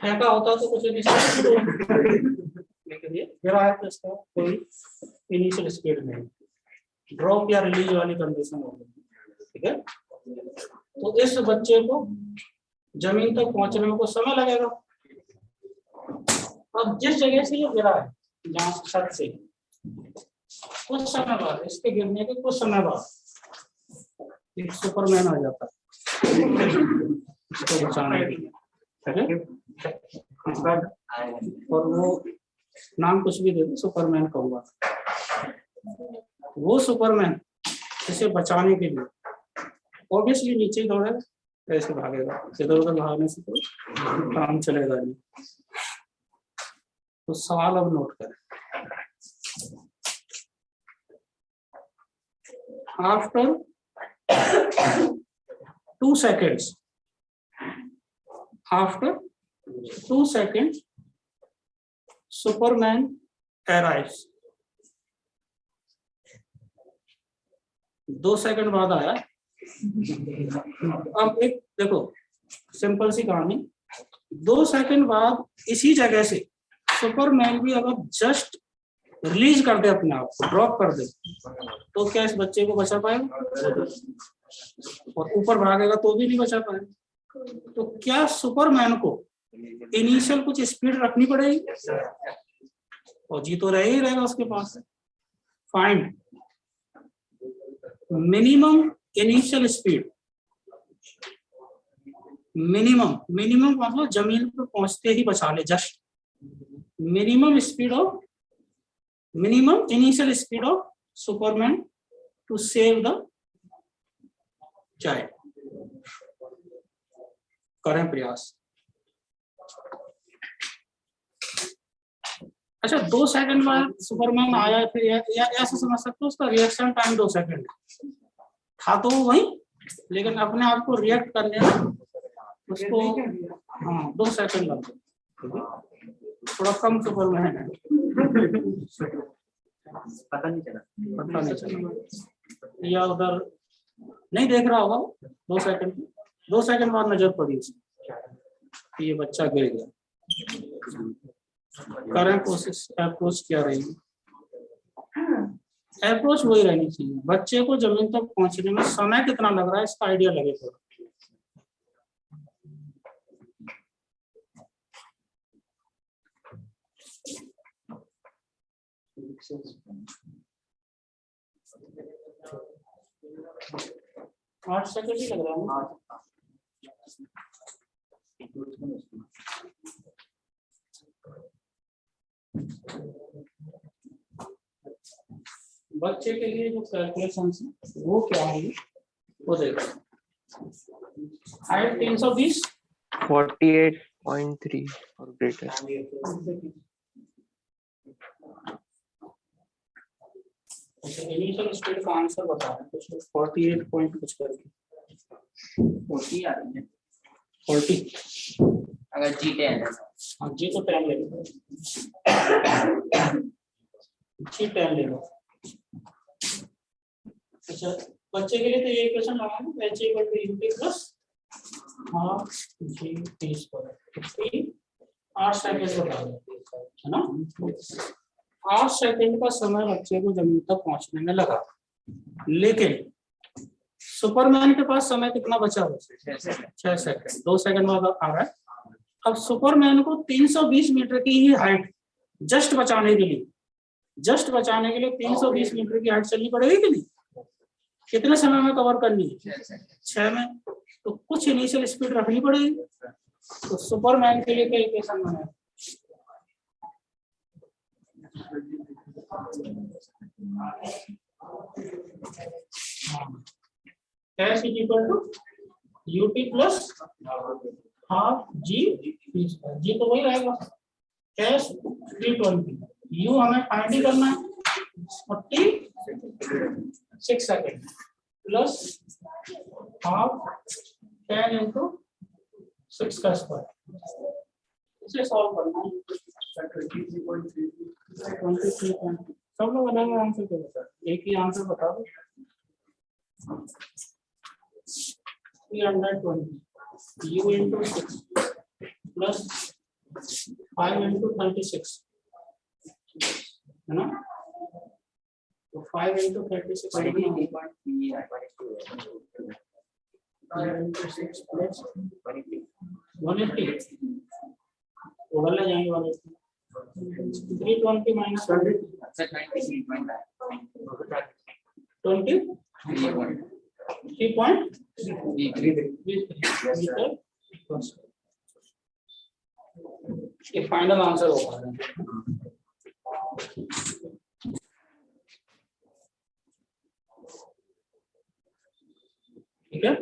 फेंका होता तो कुछ लेकिन ये गिरा है तो इसका कोई इनिशियल स्पीड नहीं ड्रॉप या रिलीज वाली कंडीशन होगी। ठीक है। तो इस बच्चे को जमीन तक पहुंचने में कुछ समय लगेगा। अब जिस जगह से ये गिरा है जहां छत से कुछ समय बाद इसके गिरने के कुछ समय बाद एक सुपरमैन आ जाता है इसको बचाने के लिए। ठीक है। और वो नाम कुछ भी दे दो सुपरमैन कहूंगा। वो सुपरमैन इसे बचाने के लिए ऑब्वियसली नीचे ही दौड़ेगा कैसे भागेगा इधर उधर भागने से तो काम चलेगा नहीं। तो सवाल अब नोट करें। After 2 seconds after 2 seconds Superman arrives। 2 second बाद आया। अब एक देखो सिंपल सी कहानी 2 सेकंड बाद इसी जगह से सुपरमैन भी अगर जस्ट रिलीज कर दे अपने आप को ड्रॉप कर दे तो क्या इस बच्चे को बचा पाएगा? और ऊपर भागेगा तो भी नहीं बचा पाएगा। तो क्या सुपरमैन को इनिशियल कुछ स्पीड रखनी पड़ेगी और जी तो रह ही रहेगा उसके पास। Find minimum initial speed, minimum मतलब जमीन पर पहुंचते ही बचा ले, just minimum initial speed of Superman to save the child, करें प्रयास। अच्छा 2 सेकंड बाद सुपरमैन आया, फिर या ऐसा समझ सकते हो उसका रिएक्शन टाइम 2 सेकंड था, तो वही, लेकिन अपने आप को रिएक्ट करने में उसको 2 सेकंड लग गए, थोड़ा कम सुपरमैन है। पता नहीं चला या उधर नहीं देख रहा होगा, 2 सेकंड बाद नजर पड़ी उसको, ये बच्चा गिर गया। करंट प्रोसेस अप्रोच क्या रहेगी? अप्रोच वही रहनी चाहिए, बच्चे को जमीन तक पहुंचने में समय कितना लग रहा है इसका आइडिया लगे थोड़ा। आठ सेकंड ही लग रहा है। बच्चे के लिए जो कैलकुलेशन है वो क्या है, वो देखो। हाइट 320, 48.3 और ग्रेटर। इनिशियल स्पीड का आंसर बता रहे हैं कुछ 48 पॉइंट कुछ करके 40 आ रही है 40। अगर जी 10 है। हाँ जी तो 10 ले लो, जी 10 ले लो। अच्छा बच्चे के लिए तो ये इक्वेशन लगाना h = ut plus half G T square. 8 second बता दो, है ना। 8 सेकंड का समय बच्चे को जमीन तक पहुंचने में लगा, लेकिन सुपरमैन के पास समय कितना बचा हुआ? 6 सेकंड। 2 सेकंड बाद आ रहा है। अब सुपरमैन को 320 मीटर की ही हाइट जस्ट बचाने के लिए 320 मीटर की हाइट चलनी पड़ेगी कि नहीं? कितने समय में कवर करनी है? 6 में। तो कुछ इनिशियल स्पीड रखनी पड़ेगी। तो सुपरमैन के लिए क्या इक्वेशन बना है? S = ut प्लस हाफ जी, जी तो वही रहेगा S 320, U हमें फाइंड ही करना है 46 सेकेंड प्लस हाफ 10 × 6 का स्क्वायर, इसे सॉल्व करना है। 23.3 सब लोग अलग आंसर कर बता, एक ही आंसर बता दो। 320 U × 6 प्लस 5 × 36, है ना। तो 5 × 36 प्लस 180 उड़ने जाएंगे 180। 320 माइनस 20 ये फाइनल आंसर होगा। ठीक है।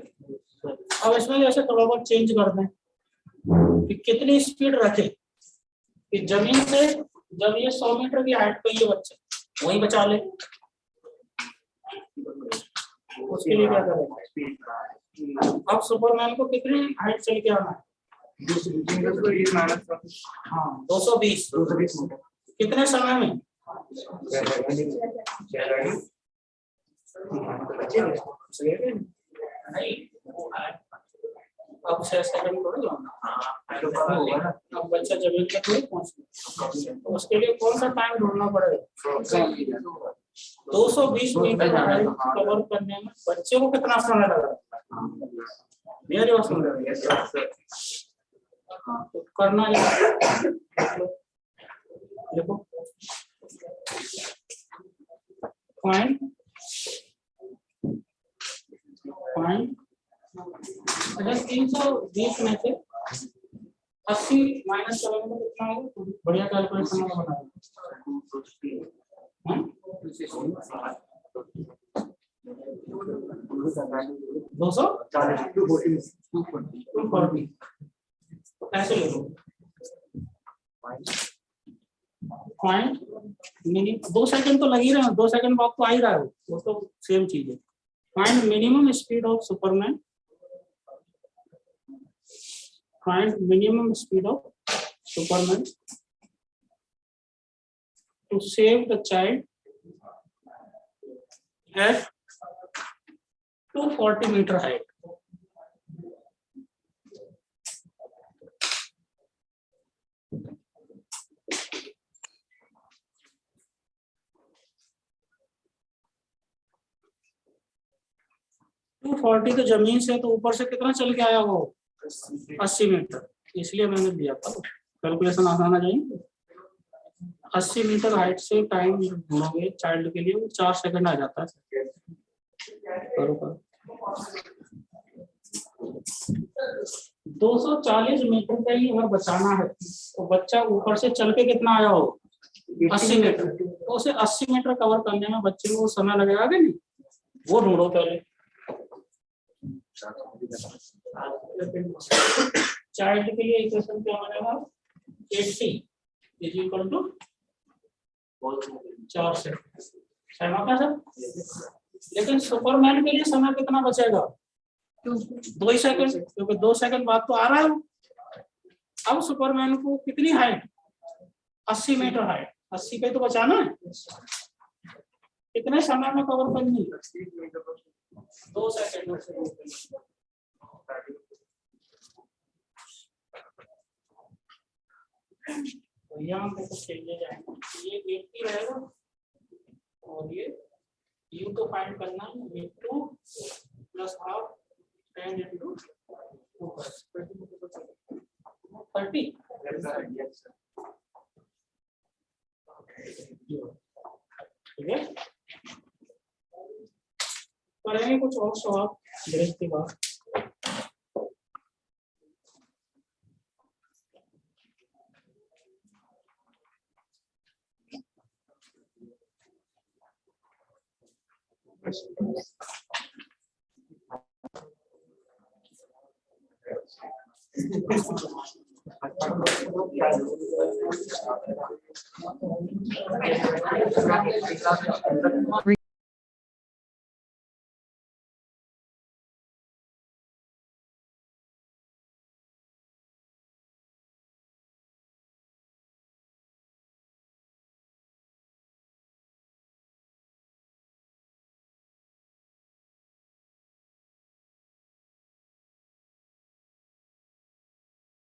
अब इसमें जैसे थोड़ा बहुत चेंज कर दें कि कितनी स्पीड रखे कि जमीन से जब ये 100 मीटर की हाइट पे ये बच्चा वहीं बचा ले, उसके लिए क्या करें? अब सुपरमैन को कितनी हाइट चल के आना है? 220 कितने समय में? नहीं अब 6 सेकंड थोड़ी लगना। अब बच्चा जमीन तक थोड़ी पहुंचना, तो उसके लिए कौन सा टाइम ढूंढना पड़ेगा? 220 मीटर हाइट कवर करने में बच्चे को कितना समय लगा? मेरे पास तो करना है, देखो फाइंड फाइंड, अगर 320 में से 80 माइनस करेंगे तो कितना होगा? तो बढ़िया कैलकुलेशन में बनाएंगे। 240 ऐसे ले लो पॉइंट मिनिमम 2 सेकंड तो लग ही रहे हैं, 2 सेकंड बाद तो आ ही रहा है वो तो सेम चीज है। Find minimum speed of Superman, find minimum speed of Superman to save the child at 240 metre height. Two 40 तो जमीन से, तो ऊपर से कितना चल के आया वो? 80 मीटर, इसलिए मैंने दिया था, कैलकुलेशन आसान आ जाएगी। 80 मीटर हाइट से टाइम ढूंढोगे चाइल्ड के लिए, वो 4 सेकंड आ जाता है। बरोबर 240 मीटर का ही अगर बचाना है तो बच्चा ऊपर से चल के कितना आया हो? 80 मीटर। तो उसे 80 मीटर कवर करने में बच्चे को समय लगेगा कि नहीं, वो ढूंढो पहले। चाइल्ड के लिए इक्वेशन क्या बनेगा? 80 इज इक्वल टू 4 सेकंड, सहमत है सर? लेकिन सुपरमैन के लिए समय कितना बचेगा? 2 ही सेकंड, क्योंकि 2 सेकंड बाद तो आ रहा है। अब सुपरमैन को कितनी हाइट? 80 मीटर हाइट, 80 पे तो बचाना है। कितने समय में कवर करनी है? 2 सेकंड में से। तो यहाँ पे कुछ चेंजेस आएंगे, ये 80 रहेगा और ये U तो फाइंड करना है, U2 प्लस हाफ 10 into 2 30। ठीक है, करेंगे कुछ और सवाल ब्रेक के बाद।